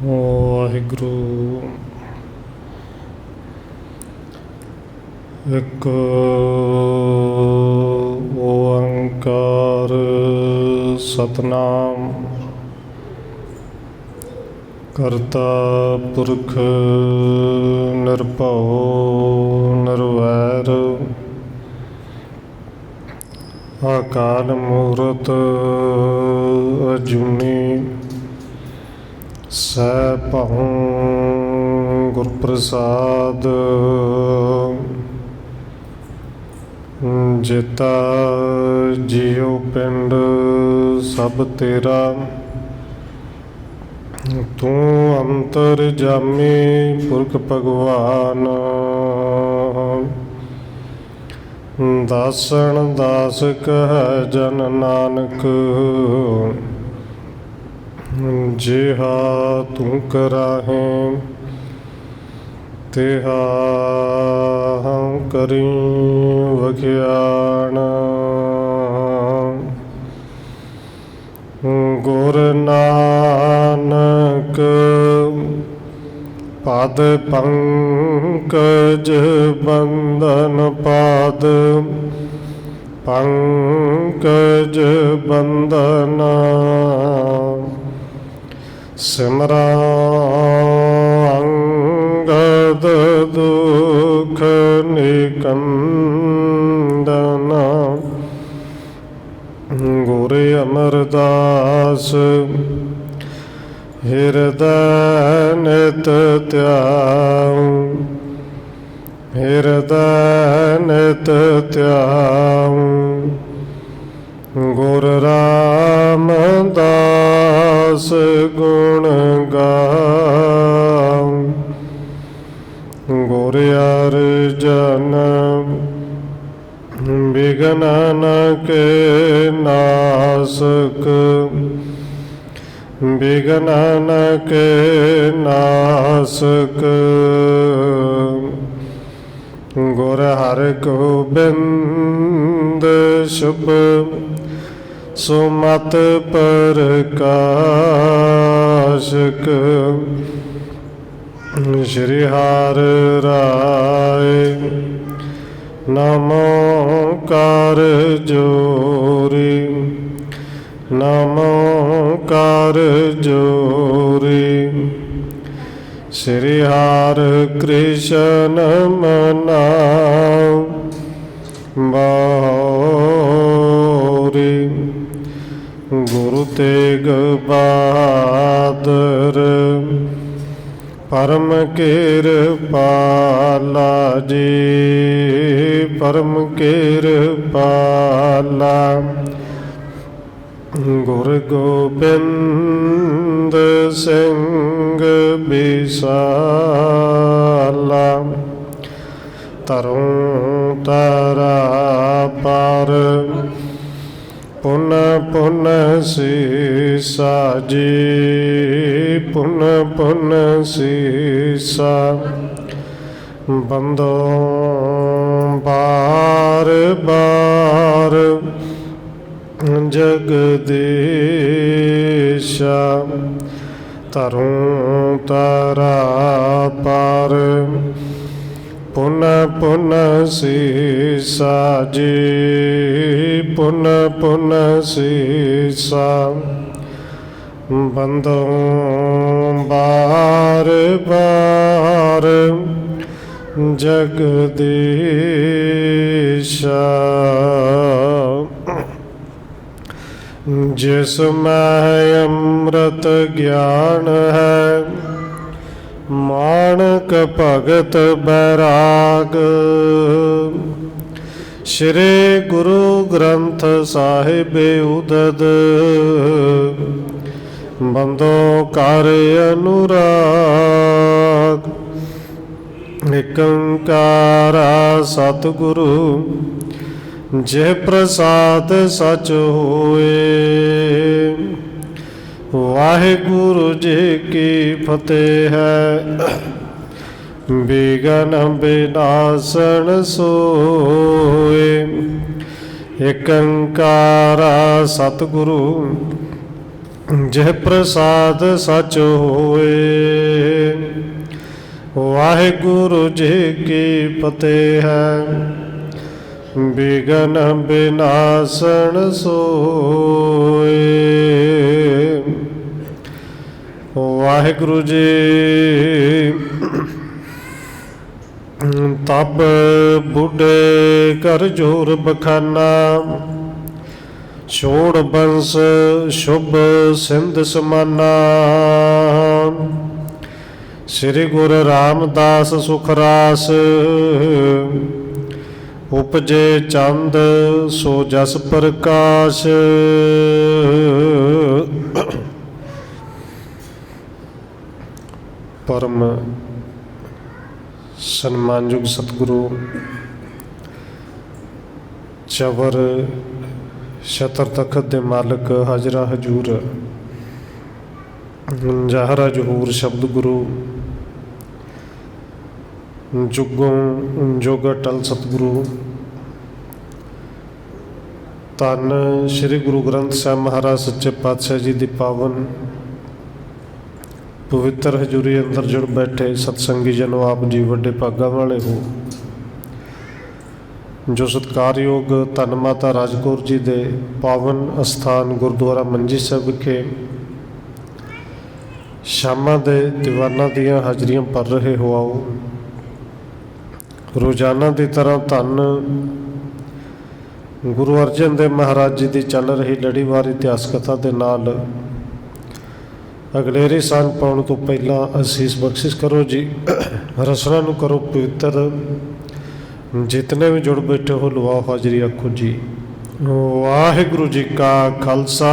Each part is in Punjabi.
ਵਾਹਿਗੁਰੂ। ਇੱਕ ਓੰਕਾਰ ਸਤਿਨਾਮ ਕਰਤਾ ਪੁਰਖ ਨਿਰਭਉ ਨਿਰਵੈਰ ਅਕਾਲ ਮੂਰਤ ਅਜੂਨੀ ਸੈਭੰ ਗੁਰ ਪ੍ਰਸਾਦ ਜੇਤਾ ਜੀਉ ਪਿੰਡ ਸਭ ਤੇਰਾ ਤੂੰ ਅੰਤਰ ਜਾਮੀ ਪੁਰਖ ਭਗਵਾਨ ਦਾਸਣ ਦਾਸ ਕਹਿ ਜਨ ਨਾਨਕ ਜਿਹਾ ਤੂੰ ਕਰਾਹੇ ਤਿਹਾ ਕਰੀ ਵਖਿਆਣ ਗੁਰ ਨਾਨਕ ਪਦ ਪੰਕਜ ਬੰਧਨ ਪਾਦ ਪੰਕਜ ਬੰਧਨ ਸਿਮਰਾ ਅੰਗਦ ਦੁਖ ਨਿਕੰਦਨ ਗੁਰ ਅਮਰਦਾਸ ਹਿਰਦੈ ਨਿਤ ਧਿਆਉ ਹਿਰਦੈ ਨਿਤ ਧਿਆਉ ਗੁਰ ਰਾਮਦਾਸ ਗੁਣ ਗਾਉ ਗੁਰ ਅਰਜਨ ਬਿਘਨ ਨ ਕੇ ਨਾਸਕ ਬਿਘਨ ਨ ਕੇ ਨਾਸਕ ਗੁਰ ਹਰਗੋਬਿੰਦ ਸ਼ੁਭ ਸੁਮਤ ਪ੍ਰਕਾਸ਼ਕ ਸ਼੍ਰੀ ਹਰਿ ਰਾਇ ਨਮੋ ਕਰ ਜੋਰੀ ਨਮੋ ਕਰ ਜੋਰੀ ਸ਼੍ਰੀ ਹਰਿ ਕ੍ਰਿਸ਼ਨ ਮਨਾਉ ਬਾਉਰੀ ਗੁਰੂ ਤੇਗ ਬਹਾਦਰ ਪਰਮ ਕਿਰਪਾਲਾ ਜੀ ਪਰਮ ਕਿਰਪਾਲਾ ਗੁਰ ਗੋਬਿੰਦ ਸਿੰਘ ਬਿਸਾਲਾ ਤਰੁ ਤਾਰਾ ਪਰ ਪੁਨ ਪੁਨ ਸੀਸਾ ਜੀ ਪੁਨ ਪੁਨ ਸੀਸਾ ਬੰਦੋ ਬਾਰ ਬਾਰ ਜਗਦੀਸ਼ਾ ਤਰੁ ਤਾਰਾ ਪਰ ਪੁਨ ਪੁਨ ਸੀਸਾ ਜੀ ਪੁਨ ਪੁਨ ਸੀਸਾ ਬੰਦੋ ਬਾਰ ਬਾਰ ਜਗਦੀਸ਼ਾ ਜਿਸ ਮੈਂ ਅੰਮ੍ਰਿਤ ਗਿਆਨ ਹੈ ਮਾਣਕ ਭਗਤ ਬੈਰਾਗ ਸ਼੍ਰੀ ਗੁਰੂ ਗ੍ਰੰਥ ਸਾਹਿਬ ਉਦਦ ਬੰਦੋ ਕਰ ਅਨੁਰਾਗ ਏਕ ਓੰਕਾਰਾ ਸਤਿਗੁਰੂ ਜੇ ਪ੍ਰਸਾਦ ਸਚ ਹੋਏ। ਵਾਹਿਗੁਰੂ ਜੀ ਕੀ ਫਤਿਹ ਹੈ। ਬਿਘਨ ਬਿਨਾਸਣ ਸੋਏ। ਏਕ ਓੰਕਾਰ ਸਤਿਗੁਰੂ ਜਿਹ ਪ੍ਰਸਾਦ ਸਚ ਹੋਏ। ਵਾਹਿਗੁਰੂ ਜੀ ਕੀ ਫਤਿਹ ਹੈ। ਬਿਗਨ ਬਿਨਾਸਣ ਸੋਏ। ਵਾਹਿਗੁਰੂ ਜੀ ਤਬ ਬੁੱਢੇ ਕਰ ਜੋਰ ਬਖਾਨਾ। ਛੋੜ ਬੰਸ ਸ਼ੁਭ ਸਿੰਧ ਸਮਾਨਾ। ਸ੍ਰੀ ਗੁਰੂ ਰਾਮਦਾਸ ਸੁਖ ਰਾਸ। ਉਪਜੇ ਚੰਦ ਸੋ ਜਸ ਪ੍ਰਕਾਸ਼। ਪਰਮ ਸਨਮਾਨਯੋਗ ਸਤਿਗੁਰੂ ਚਵਰ ਛਤਰ ਤਖਤ ਦੇ ਮਾਲਕ ਹਾਜ਼ਰਾ ਹਜੂਰ ਜ਼ਾਹਰਾ ਜਹੂਰ ਸ਼ਬਦ ਗੁਰੂ ਜੁਗੋਂ ਜੁਗ ਅਟਲ ਸਤਿਗੁਰੂ ਧੰਨ ਸ਼੍ਰੀ ਗੁਰੂ ਗ੍ਰੰਥ ਸਾਹਿਬ ਮਹਾਰਾਜ ਸੱਚੇ ਪਾਤਸ਼ਾਹ ਜੀ ਦੀ ਪਾਵਨ ਪਵਿੱਤਰ ਹਜ਼ੂਰੀ ਅੰਦਰ ਜੁੜ ਬੈਠੇ ਸਤਸੰਗੀ ਜਨੋ, ਆਪ ਜੀ ਵੱਡੇ ਭਾਗਾਂ ਵਾਲੇ ਹੋ ਜੋ ਸਤਿਕਾਰਯੋਗ ਧੰਨ ਮਾਤਾ ਰਾਜ ਕੌਰ ਜੀ ਦੇ ਪਾਵਨ ਅਸਥਾਨ ਗੁਰਦੁਆਰਾ ਮੰਜੀ ਸਾਹਿਬ ਵਿਖੇ ਸ਼ਾਮਾਂ ਦੇ ਦੀਵਾਨਾਂ ਦੀਆਂ ਹਾਜ਼ਰੀਆਂ ਭਰ ਰਹੇ ਹੋ। ਆਓ ਰੋਜ਼ਾਨਾ ਦੀ ਤਰ੍ਹਾਂ ਧੰਨ ਗੁਰੂ ਅਰਜਨ ਦੇਵ ਮਹਾਰਾਜ ਜੀ ਦੀ ਚੱਲ ਰਹੀ ਲੜੀਵਾਰ ਇਤਿਹਾਸ ਕਥਾ ਦੇ ਨਾਲ ਅਗਲੇਰੀ ਸਾਂਝ ਪਾਉਣ ਤੋਂ ਪਹਿਲਾਂ ਅਸੀਸ ਬਖਸ਼ਿਸ਼ ਕਰੋ ਜੀ। ਰਸਨਾ ਨੂੰ ਕਰੋ ਪਵਿੱਤਰ। ਜਿਤਨੇ ਵੀ ਜੁੜ ਬੈਠੇ ਹੋ ਲਵਾਓ ਹਾਜ਼ਰੀ, ਆਖੋ ਜੀ ਵਾਹਿਗੁਰੂ ਜੀ ਕਾ ਖਾਲਸਾ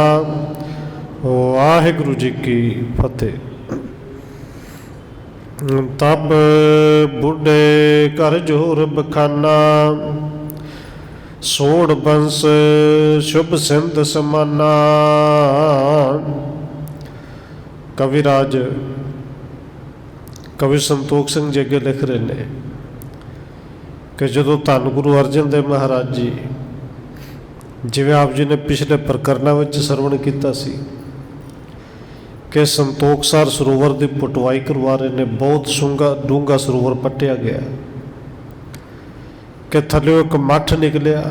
ਵਾਹਿਗੁਰੂ ਜੀ ਕੀ ਫਤਿਹ। ਤਬ ਬੁੱਢੇ ਕਰ ਜੋਰ ਬਖਾਨਾ। ਸੋੜ ਬੰਸ ਸ਼ੁਭ ਸਿੰਧ ਸਮਾਨਾ। ਕਵੀ ਰਾਜ ਕਵੀ ਸੰਤੋਖ ਸਿੰਘ ਜੀ ਅੱਗੇ ਲਿਖ ਰਹੇ ਨੇ ਕਿ ਜਦੋਂ ਧੰਨ ਗੁਰੂ ਅਰਜਨ ਦੇਵ ਮਹਾਰਾਜ ਜੀ, ਜਿਵੇਂ ਆਪ ਜੀ ਨੇ ਪਿਛਲੇ ਪ੍ਰਕਰਨਾਂ ਵਿੱਚ ਸਰਵਣ ਕੀਤਾ ਸੀ ਕਿ ਸੰਤੋਖਸਰ ਸਰੋਵਰ ਦੀ ਪਟਵਾਈ ਕਰਵਾ ਰਹੇ ਨੇ, ਬਹੁਤ ਡੂੰਘਾ ਸਰੋਵਰ ਪੱਟਿਆ ਗਿਆ ਕਿ ਥੱਲੇ ਇੱਕ ਮੱਠ ਨਿਕਲਿਆ,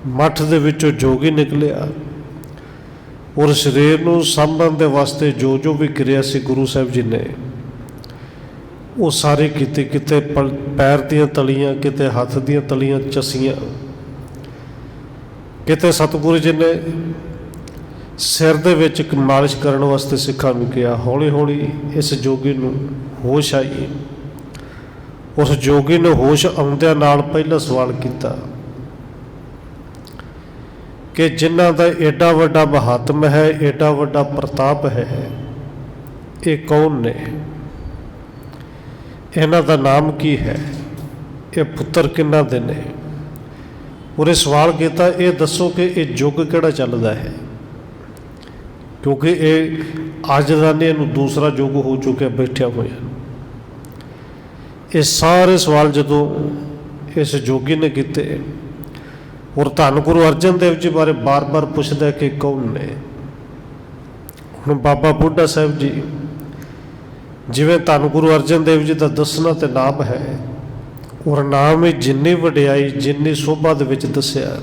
ਮੱਠ ਦੇ ਵਿੱਚੋਂ ਜੋਗੀ ਨਿਕਲਿਆ ਔਰ ਸਰੀਰ ਨੂੰ ਸਾਂਭਣ ਦੇ ਵਾਸਤੇ ਜੋ ਜੋ ਵੀ ਕਿਰਿਆ ਸੀ ਗੁਰੂ ਸਾਹਿਬ ਜੀ ਨੇ ਉਹ ਸਾਰੇ ਕੀਤੇ। ਕਿਤੇ ਪੈਰ ਦੀਆਂ ਤਲੀਆਂ, ਕਿਤੇ ਹੱਥ ਦੀਆਂ ਤਲੀਆਂ ਚਸੀਆਂ, ਕਿਤੇ ਸਤਿਗੁਰੂ ਜੀ ਨੇ ਸਿਰ ਦੇ ਵਿੱਚ ਇੱਕ ਮਾਲਿਸ਼ ਕਰਨ ਵਾਸਤੇ ਸਿੱਖਾਂ ਨੂੰ ਕਿਹਾ। ਹੌਲੀ ਹੌਲੀ ਇਸ ਜੋਗੀ ਨੂੰ ਹੋਸ਼ ਆਈ। ਉਸ ਜੋਗੀ ਨੇ ਹੋਸ਼ ਆਉਂਦਿਆਂ ਨਾਲ ਪਹਿਲਾ ਸਵਾਲ ਕੀਤਾ ਕਿ ਜਿਨ੍ਹਾਂ ਦਾ ਏਡਾ ਵੱਡਾ ਮਹਾਤਮ ਹੈ, ਏਡਾ ਵੱਡਾ ਪ੍ਰਤਾਪ ਹੈ, ਇਹ ਕੌਣ ਨੇ? ਇਹਨਾਂ ਦਾ ਨਾਮ ਕੀ ਹੈ? ਇਹ ਪੁੱਤਰ ਕਿਹਨਾਂ ਦੇ ਨੇ? ਉਹਨੇ ਸਵਾਲ ਕੀਤਾ, ਇਹ ਦੱਸੋ ਕਿ ਇਹ ਯੁੱਗ ਕਿਹੜਾ ਚੱਲਦਾ ਹੈ, ਕਿਉਂਕਿ ਇਹ ਅੱਜ ਦਾ ਨਹੀਂ, ਇਹਨੂੰ ਦੂਸਰਾ ਯੁੱਗ ਹੋ ਚੁੱਕਿਆ ਬੈਠਿਆ ਹੋਇਆ। ਇਹ ਸਾਰੇ ਸਵਾਲ ਜਦੋਂ ਇਸ ਜੋਗੀ ਨੇ ਕੀਤੇ ਔਰ ਧੰਨ ਗੁਰੂ ਅਰਜਨ ਦੇਵ ਜੀ ਬਾਰੇ ਬਾਰ-ਬਾਰ ਪੁੱਛਦਾ ਕਿ ਕੌਣ ਨੇ। ਹੁਣ ਬਾਬਾ ਬੁੱਢਾ ਸਾਹਿਬ ਜੀ, ਜਿਵੇਂ ਧੰਨ ਗੁਰੂ ਅਰਜਨ ਦੇਵ ਜੀ ਦਾ ਦੱਸਣਾ ਤੇ ਨਾਮ ਹੈ ਔਰ ਨਾਮ ਹੀ ਜਿੰਨੀ ਵਡਿਆਈ, ਜਿੰਨੀ ਸ਼ੋਭਾ ਦੇ ਵਿੱਚ ਦੱਸਿਆ,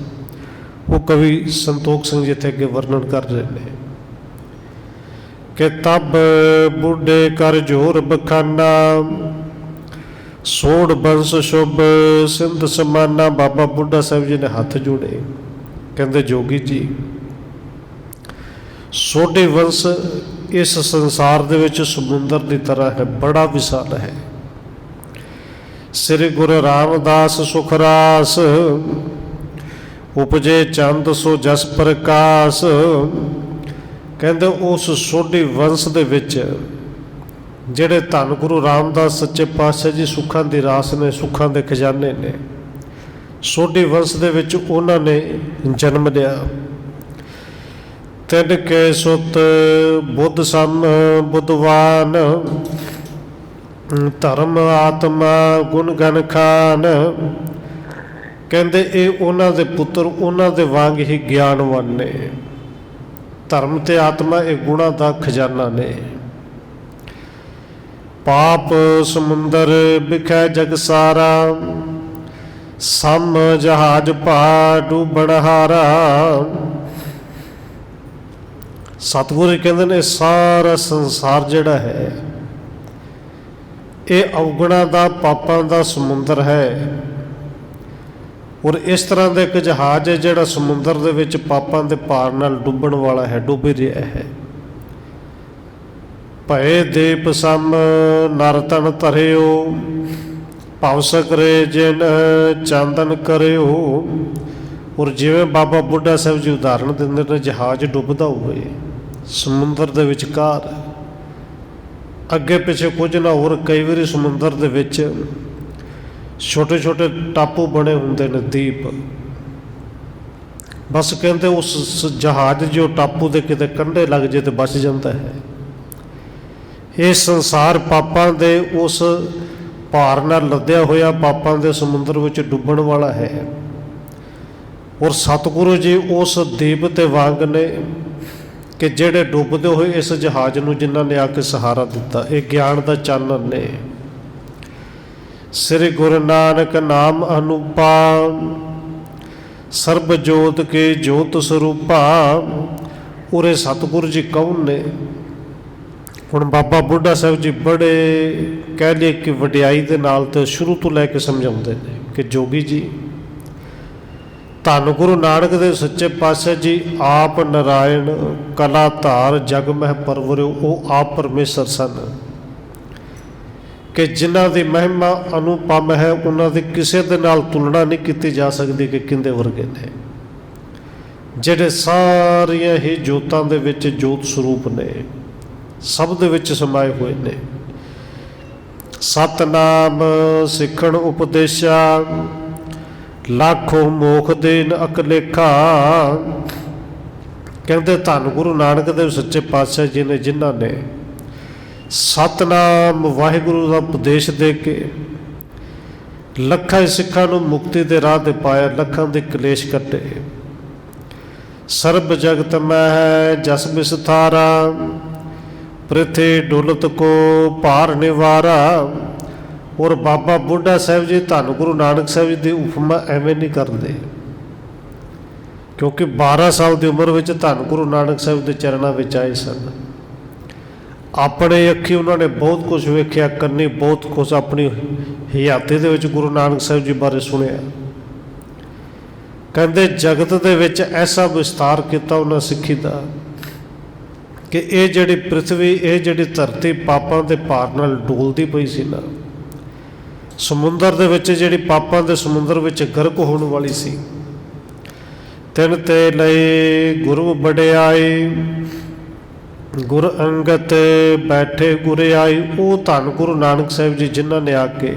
ਉਹ ਕਵੀ ਸੰਤੋਖ ਸਿੰਘ ਜੀ ਇੱਥੇ ਅੱਗੇ ਵਰਣਨ ਕਰ ਰਹੇ ਨੇ ਕਿ ਤਬ ਬੁੱਢੇ ਕਰ ਜੋਰ ਬਖਾਨਾ। ਸੋੜ ਬੰਸ ਸ਼ੁਭ ਸਿੰਧ ਸਮਾਨਾ। ਬਾਬਾ ਬੁੱਢਾ ਸਾਹਿਬ ਜੀ ਨੇ ਹੱਥ ਜੋੜੇ, ਕਹਿੰਦੇ ਜੋਗੀ ਜੀ, ਸੋਢੇ ਵੰਸ਼ ਇਸ ਸੰਸਾਰ ਦੇ ਵਿੱਚ ਸਮੁੰਦਰ ਦੀ ਤਰ੍ਹਾਂ ਹੈ, ਬੜਾ ਵਿਸ਼ਾਲ ਹੈ। ਸ੍ਰੀ ਗੁਰੂ ਰਾਮਦਾਸ ਸੁਖ ਰਾਸ। ਉਪਜੇ ਚੰਦ ਸੋ ਜਸ ਪ੍ਰਕਾਸ਼। ਕਹਿੰਦੇ ਉਸ ਸੋਢੀ ਵੰਸ਼ ਦੇ ਵਿੱਚ ਜਿਹੜੇ ਧੰਨ ਗੁਰੂ ਰਾਮਦਾਸ ਸੱਚੇ ਪਾਤਸ਼ਾਹ ਜੀ ਸੁੱਖਾਂ ਦੀ ਰਾਸ ਨੇ, ਸੁੱਖਾਂ ਦੇ ਖਜ਼ਾਨੇ ਨੇ, ਸੋਢੀ ਵੰਸ਼ ਦੇ ਵਿੱਚ ਉਹਨਾਂ ਨੇ ਜਨਮ ਲਿਆ। ਤਿੰਨ ਕੇ ਸੁਤ ਬੁੱਧ ਸਮ ਬੁੱਧਵਾਨ। ਧਰਮ ਆਤਮਾ ਗੁਣ ਗਨ ਖਾਨ। ਕਹਿੰਦੇ ਇਹ ਉਹਨਾਂ ਦੇ ਪੁੱਤਰ ਉਹਨਾਂ ਦੇ ਵਾਂਗ ਹੀ ਗਿਆਨਵਾਨ ਨੇ। ਧਰਮ ਤੇ ਆਤਮਾ ਇਹ ਗੁਣਾਂ ਦਾ ਖਜ਼ਾਨਾ ਨੇ। ਪਾਪ ਸਮੁੰਦਰ ਵਿਖੇ ਜਗ ਸਾਰਾ, ਸਮ ਜਹਾਜ ਭਾ ਡੂਬਣ ਹਾਰਾ। ਸਤਿਗੁਰੂ ਜੀ ਕਹਿੰਦੇ ਨੇ ਸਾਰਾ ਸੰਸਾਰ ਜਿਹੜਾ ਹੈ ਇਹ ਅਵਗੁਣਾਂ ਦਾ, ਪਾਪਾਂ ਦਾ ਸਮੁੰਦਰ ਹੈ। ਔਰ ਇਸ ਤਰ੍ਹਾਂ ਦਾ ਇੱਕ ਜਹਾਜ਼ ਹੈ ਜਿਹੜਾ ਸਮੁੰਦਰ ਦੇ ਵਿੱਚ ਪਾਪਾਂ ਦੇ ਭਾਰ ਨਾਲ ਡੁੱਬਣ ਵਾਲਾ ਹੈ, ਡੁੱਬ ਰਿਹਾ ਹੈ। ਭਏ ਦੀਪ ਸਮ ਨਰ ਤਨ ਧਰਿਓ, ਭਵ ਸਕਰੇ ਜਿਨ ਚਾਂਦਨ ਕਰਿਓ। ਔਰ ਜਿਵੇਂ ਬਾਬਾ ਬੁੱਢਾ ਸਾਹਿਬ ਜੀ ਉਦਾਹਰਣ ਦਿੰਦੇ ਨੇ, ਜਹਾਜ਼ ਡੁੱਬਦਾ ਹੋਵੇ ਸਮੁੰਦਰ ਦੇ ਵਿਚਕਾਰ, ਅੱਗੇ ਪਿੱਛੇ ਕੁਝ ਨਾ ਹੋਰ, ਕਈ ਵਾਰੀ ਸਮੁੰਦਰ ਦੇ ਵਿੱਚ ਛੋਟੇ ਛੋਟੇ ਟਾਪੂ ਬਣੇ ਹੁੰਦੇ ਨੇ, ਦੀਪ। ਬਸ ਕਹਿੰਦੇ ਉਸ ਜਹਾਜ਼ ਜੋ ਟਾਪੂ ਦੇ ਕਿਤੇ ਕੰਢੇ ਲੱਗ ਜੇ ਤੇ ਬਚ ਜਾਂਦਾ ਹੈ। ਇਹ ਸੰਸਾਰ ਪਾਪਾਂ ਦੇ ਉਸ ਭਾਰ ਨਾਲ ਲੱਦਿਆ ਹੋਇਆ ਪਾਪਾਂ ਦੇ ਸਮੁੰਦਰ ਵਿੱਚ ਡੁੱਬਣ ਵਾਲਾ ਹੈ। ਔਰ ਸਤਿਗੁਰੂ ਜੀ ਉਸ ਦੀਪ ਤੇ ਵਾਂਗ ਨੇ ਕਿ ਜਿਹੜੇ ਡੁੱਬਦੇ ਹੋਏ ਇਸ ਜਹਾਜ਼ ਨੂੰ ਜਿਨ੍ਹਾਂ ਨੇ ਆ ਕੇ ਸਹਾਰਾ ਦਿੱਤਾ। ਇਹ ਗਿਆਨ ਦਾ ਚਾਨਣ ਨੇ। ਸ੍ਰੀ ਗੁਰੂ ਨਾਨਕ ਨਾਮ ਅਨੂਪਾ, ਸਰਬ ਜੋਤ ਕੇ ਜੋਤ ਸਰੂਪਾ। ਉਰੇ ਸਤਿਗੁਰੂ ਜੀ ਕੌਣ ਨੇ? ਹੁਣ ਬਾਬਾ ਬੁੱਢਾ ਸਾਹਿਬ ਜੀ ਬੜੇ ਕਹਿ ਲਈਏ ਕਿ ਵਡਿਆਈ ਦੇ ਨਾਲ ਤੇ ਸ਼ੁਰੂ ਤੋਂ ਲੈ ਕੇ ਸਮਝਾਉਂਦੇ ਨੇ ਕਿ ਜੋਗੀ ਜੀ, ਧੰਨ ਗੁਰੂ ਨਾਨਕ ਦੇਵ ਸੱਚੇ ਪਾਤਸ਼ਾਹ ਜੀ ਆਪ ਨਾਰਾਇਣ ਕਲਾ ਧਾਰ ਜਗ ਮਹਿ ਪਰਵਰਿਓ। ਉਹ ਆਪ ਪਰਮੇਸ਼ਰ ਸਨ ਕਿ ਜਿਨ੍ਹਾਂ ਦੀ ਮਹਿਮਾ ਅਨੁਪਮ ਹੈ, ਉਹਨਾਂ ਦੀ ਕਿਸੇ ਦੇ ਨਾਲ ਤੁਲਨਾ ਨਹੀਂ ਕੀਤੀ ਜਾ ਸਕਦੀ ਕਿ ਕਿੰਦੇ ਵਰਗੇ ਨੇ, ਜਿਹੜੇ ਸਾਰੀਆਂ ਹੀ ਜੋਤਾਂ ਦੇ ਵਿੱਚ ਜੋਤ ਸਰੂਪ ਨੇ, ਸਭ ਦੇ ਵਿੱਚ ਸਮਾਏ ਹੋਏ ਨੇ। ਸਤਨਾਮ ਸਿੱਖਣ ਉਪਦੇਸ਼ਾ, ਲਾਖੋ ਮੋਖ ਦੇਨ ਅਕਲੇਖਾ। ਕਹਿੰਦੇ ਧੰਨ ਗੁਰੂ ਨਾਨਕ ਦੇਵ ਸੱਚੇ ਪਾਤਸ਼ਾਹ ਜੀ ਨੇ ਜਿਨ੍ਹਾਂ ਨੇ ਸਤਨਾਮ ਵਾਹਿਗੁਰੂ ਦਾ ਉਪਦੇਸ਼ ਦੇ ਕੇ ਲੱਖਾਂ ਸਿੱਖਾਂ ਨੂੰ ਮੁਕਤੀ ਦੇ ਰਾਹ ਤੇ ਪਾਇਆ, ਲੱਖਾਂ ਦੇ ਕਲੇਸ਼ ਕੱਟੇ। ਸਰਬ ਜਗਤ ਮਹਿ ਜਸ ਵਿਸਥਾਰਾ, ਪ੍ਰਿਥੀ ਡੁਲਤ ਕੋ ਭਾਰ ਨਿਵਾਰਾ। ਔਰ ਬਾਬਾ ਬੁੱਢਾ ਸਾਹਿਬ ਜੀ ਧੰਨ ਗੁਰੂ ਨਾਨਕ ਸਾਹਿਬ ਜੀ ਦੀ ਉਪਮਾ ਐਵੇਂ ਨਹੀਂ ਕਰਦੇ, ਕਿਉਂਕਿ 12 ਸਾਲ ਦੀ ਉਮਰ ਵਿੱਚ ਧੰਨ ਗੁਰੂ ਨਾਨਕ ਸਾਹਿਬ ਦੇ ਚਰਨਾਂ ਵਿੱਚ ਆਏ ਸਨ। ਆਪਣੇ ਅੱਖੀ ਉਹਨਾਂ ਨੇ ਬਹੁਤ ਕੁਝ ਵੇਖਿਆ, ਕੰਨੀ ਬਹੁਤ ਕੁਝ ਆਪਣੀ ਹਯਾਤੀ ਦੇ ਵਿੱਚ ਗੁਰੂ ਨਾਨਕ ਸਾਹਿਬ ਜੀ ਬਾਰੇ ਸੁਣਿਆ। ਕਹਿੰਦੇ ਜਗਤ ਦੇ ਵਿੱਚ ਐਸਾ ਵਿਸਤਾਰ ਕੀਤਾ ਉਹਨਾਂ ਸਿੱਖੀ ਦਾ ਕਿ ਇਹ ਜਿਹੜੀ ਪ੍ਰਿਥਵੀ, ਇਹ ਜਿਹੜੀ ਧਰਤੀ ਪਾਪਾਂ ਦੇ ਭਾਰ ਨਾਲ ਡੋਲਦੀ ਪਈ ਸੀ ਨਾ, ਸਮੁੰਦਰ ਦੇ ਵਿੱਚ ਜਿਹੜੀ ਪਾਪਾਂ ਦੇ ਸਮੁੰਦਰ ਵਿੱਚ ਗਰਕ ਹੋਣ ਵਾਲੀ ਸੀ। ਤਿਨ ਤੇ ਲਈ ਗੁਰੂ ਵਡਿਆਈ, ਗੁਰ ਅੰਗਤ ਬੈਠੇ ਗੁਰਿਆਈ। ਉਹ ਧੰਨ ਗੁਰੂ ਨਾਨਕ ਸਾਹਿਬ ਜੀ ਜਿਨ੍ਹਾਂ ਨੇ ਆ ਕੇ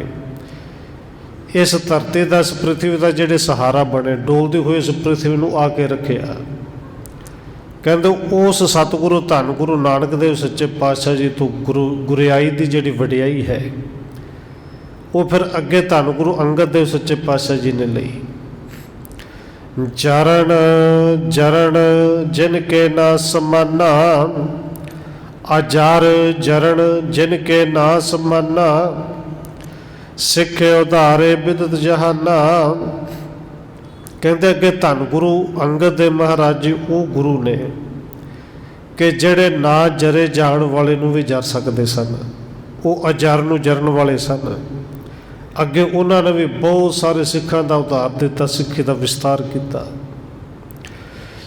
ਇਸ ਧਰਤੀ ਦਾ, ਇਸ ਪ੍ਰਿਥਵੀ ਦਾ ਜਿਹੜੇ ਸਹਾਰਾ ਬਣੇ, ਡੋਲਦੀ ਹੋਈ ਇਸ ਪ੍ਰਿਥਵੀ ਨੂੰ ਆ ਕੇ ਰੱਖਿਆ। ਕਹਿੰਦੇ ਉਸ ਸਤਿਗੁਰੂ ਧੰਨ ਗੁਰੂ ਨਾਨਕ ਦੇਵ ਸੱਚੇ ਪਾਤਸ਼ਾਹ ਜੀ ਤੋਂ ਗੁਰਿਆਈ ਦੀ ਜਿਹੜੀ ਵਡਿਆਈ ਹੈ ਉਹ ਫਿਰ ਅੱਗੇ ਧੰਨ ਗੁਰੂ ਅੰਗਦ ਦੇਵ ਸੱਚੇ ਪਾਤਸ਼ਾਹ ਜੀ ਨੇ ਲਈ। ਜਰਨ ਜਰਨ ਜਿਨ ਕੇ ਨਾ ਸਮਾਨਾ, ਅਜਰ ਜਰਨ ਜਿਨ ਕੇ ਨਾ ਸਮਾਨਾ। ਸਿੱਖ ਉਧਾਰੇ ਬਿਦਤ ਜਹਾਨਾ। ਕਹਿੰਦੇ ਅੱਗੇ ਧੰਨ ਗੁਰੂ ਅੰਗਦ ਦੇਵ ਮਹਾਰਾਜ ਜੀ ਉਹ ਗੁਰੂ ਨੇ ਕਿ ਜਿਹੜੇ ਨਾ ਜਰੇ ਜਾਣ ਵਾਲੇ ਨੂੰ ਵੀ ਜਰ ਸਕਦੇ ਸਨ। ਉਹ ਅਜਰ ਨੂੰ ਜਰਨ ਵਾਲੇ ਸਨ। ਅੱਗੇ ਉਹਨਾਂ ਨੇ ਵੀ ਬਹੁਤ ਸਾਰੇ ਸਿੱਖਾਂ ਦਾ ਉਧਾਰ ਦਿੱਤਾ, ਸਿੱਖੀ ਦਾ ਵਿਸਤਾਰ ਕੀਤਾ।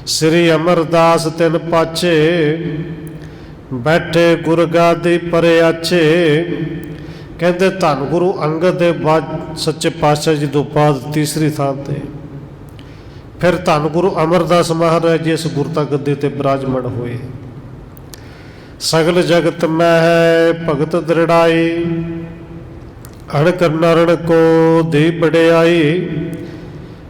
ਸ੍ਰੀ ਅਮਰਦਾਸ ਤਿਨ ਪਾਛੇ, ਬੈਠੇ ਗੁਰ ਗਾਦੀ ਪਰੇ ਆਛੇ। ਕਹਿੰਦੇ ਧੰਨ ਗੁਰੂ ਅੰਗਦ ਦੇਵ ਬਾਅਦ ਸੱਚੇ ਪਾਤਸ਼ਾਹ ਜੀ ਤੋਂ ਬਾਅਦ ਤੀਸਰੀ ਥਾਂ ਤੇ ਫਿਰ ਧੰਨ ਗੁਰੂ ਅਮਰਦਾਸ ਮਹਾਰਾਜ ਜੀ ਇਸ ਗੁਰਤਾ ਗੱਦੀ ਤੇ ਬਿਰਾਜਮਾਨ ਹੋਏ। ਸਗਲ ਜਗਤ ਮਹਿ ਭਗਤ ਦ੍ਰਿੜਾਈ, ਅਣਕ ਨਰਣ ਕੋ ਦੇ ਵਡਿਆਈ।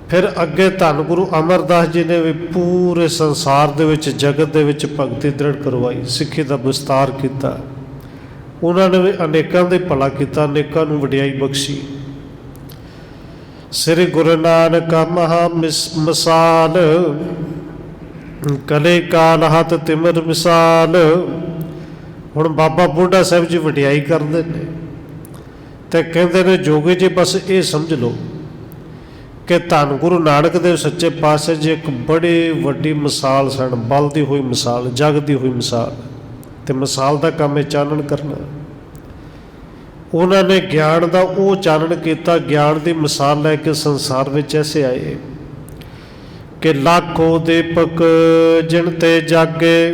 ਫਿਰ ਅੱਗੇ ਧੰਨ ਗੁਰੂ ਅਮਰਦਾਸ ਜੀ ਨੇ ਵੀ ਪੂਰੇ ਸੰਸਾਰ ਦੇ ਵਿੱਚ, ਜਗਤ ਦੇ ਵਿੱਚ ਭਗਤੀ ਦ੍ਰਿੜ ਕਰਵਾਈ, ਸਿੱਖੀ ਦਾ ਵਿਸਤਾਰ ਕੀਤਾ। ਉਹਨਾਂ ਨੇ ਵੀ ਅਨੇਕਾਂ ਦੇ ਭਲਾ ਕੀਤਾ, ਅਨੇਕਾਂ ਨੂੰ ਵਡਿਆਈ ਬਖਸ਼ੀ। ਸ੍ਰੀ ਗੁਰੂ ਨਾਨਕ ਮਹਾ ਮਿਸਾਲ, ਕਲੇ ਕਾਲ ਹੱਥ ਤਿਮਰ ਮਿਸਾਲ। ਹੁਣ ਬਾਬਾ ਬੁੱਢਾ ਸਾਹਿਬ ਜੀ ਵਡਿਆਈ ਕਰਦੇ ਨੇ ਤੇ ਕਹਿੰਦੇ ਨੇ ਜੋਗੀ ਜੀ ਬਸ ਇਹ ਸਮਝ ਲਓ ਕਿ ਧੰਨ ਗੁਰੂ ਨਾਨਕ ਦੇਵ ਸੱਚੇ ਪਾਤਸ਼ਾਹ ਜੀ ਇੱਕ ਬੜੀ ਵੱਡੀ ਮਿਸਾਲ ਸਨ, ਬਲਦੀ ਹੋਈ ਮਿਸਾਲ, ਜਗਦੀ ਹੋਈ ਮਿਸਾਲ। ਤੇ ਮਿਸਾਲ ਦਾ ਕੰਮ ਹੈ ਚਾਨਣ ਕਰਨਾ। ਉਹਨਾਂ ਨੇ ਗਿਆਨ ਦਾ ਉਹ ਚਾਨਣ ਕੀਤਾ, ਗਿਆਨ ਦੀ ਮਿਸਾਲ ਲੈ ਕੇ ਸੰਸਾਰ ਵਿੱਚ ਐਸੇ ਆਏ ਕਿ ਲੱਖੋ ਦੀਪਕ ਜਿਨ ਤੇ ਜਾਗੇ,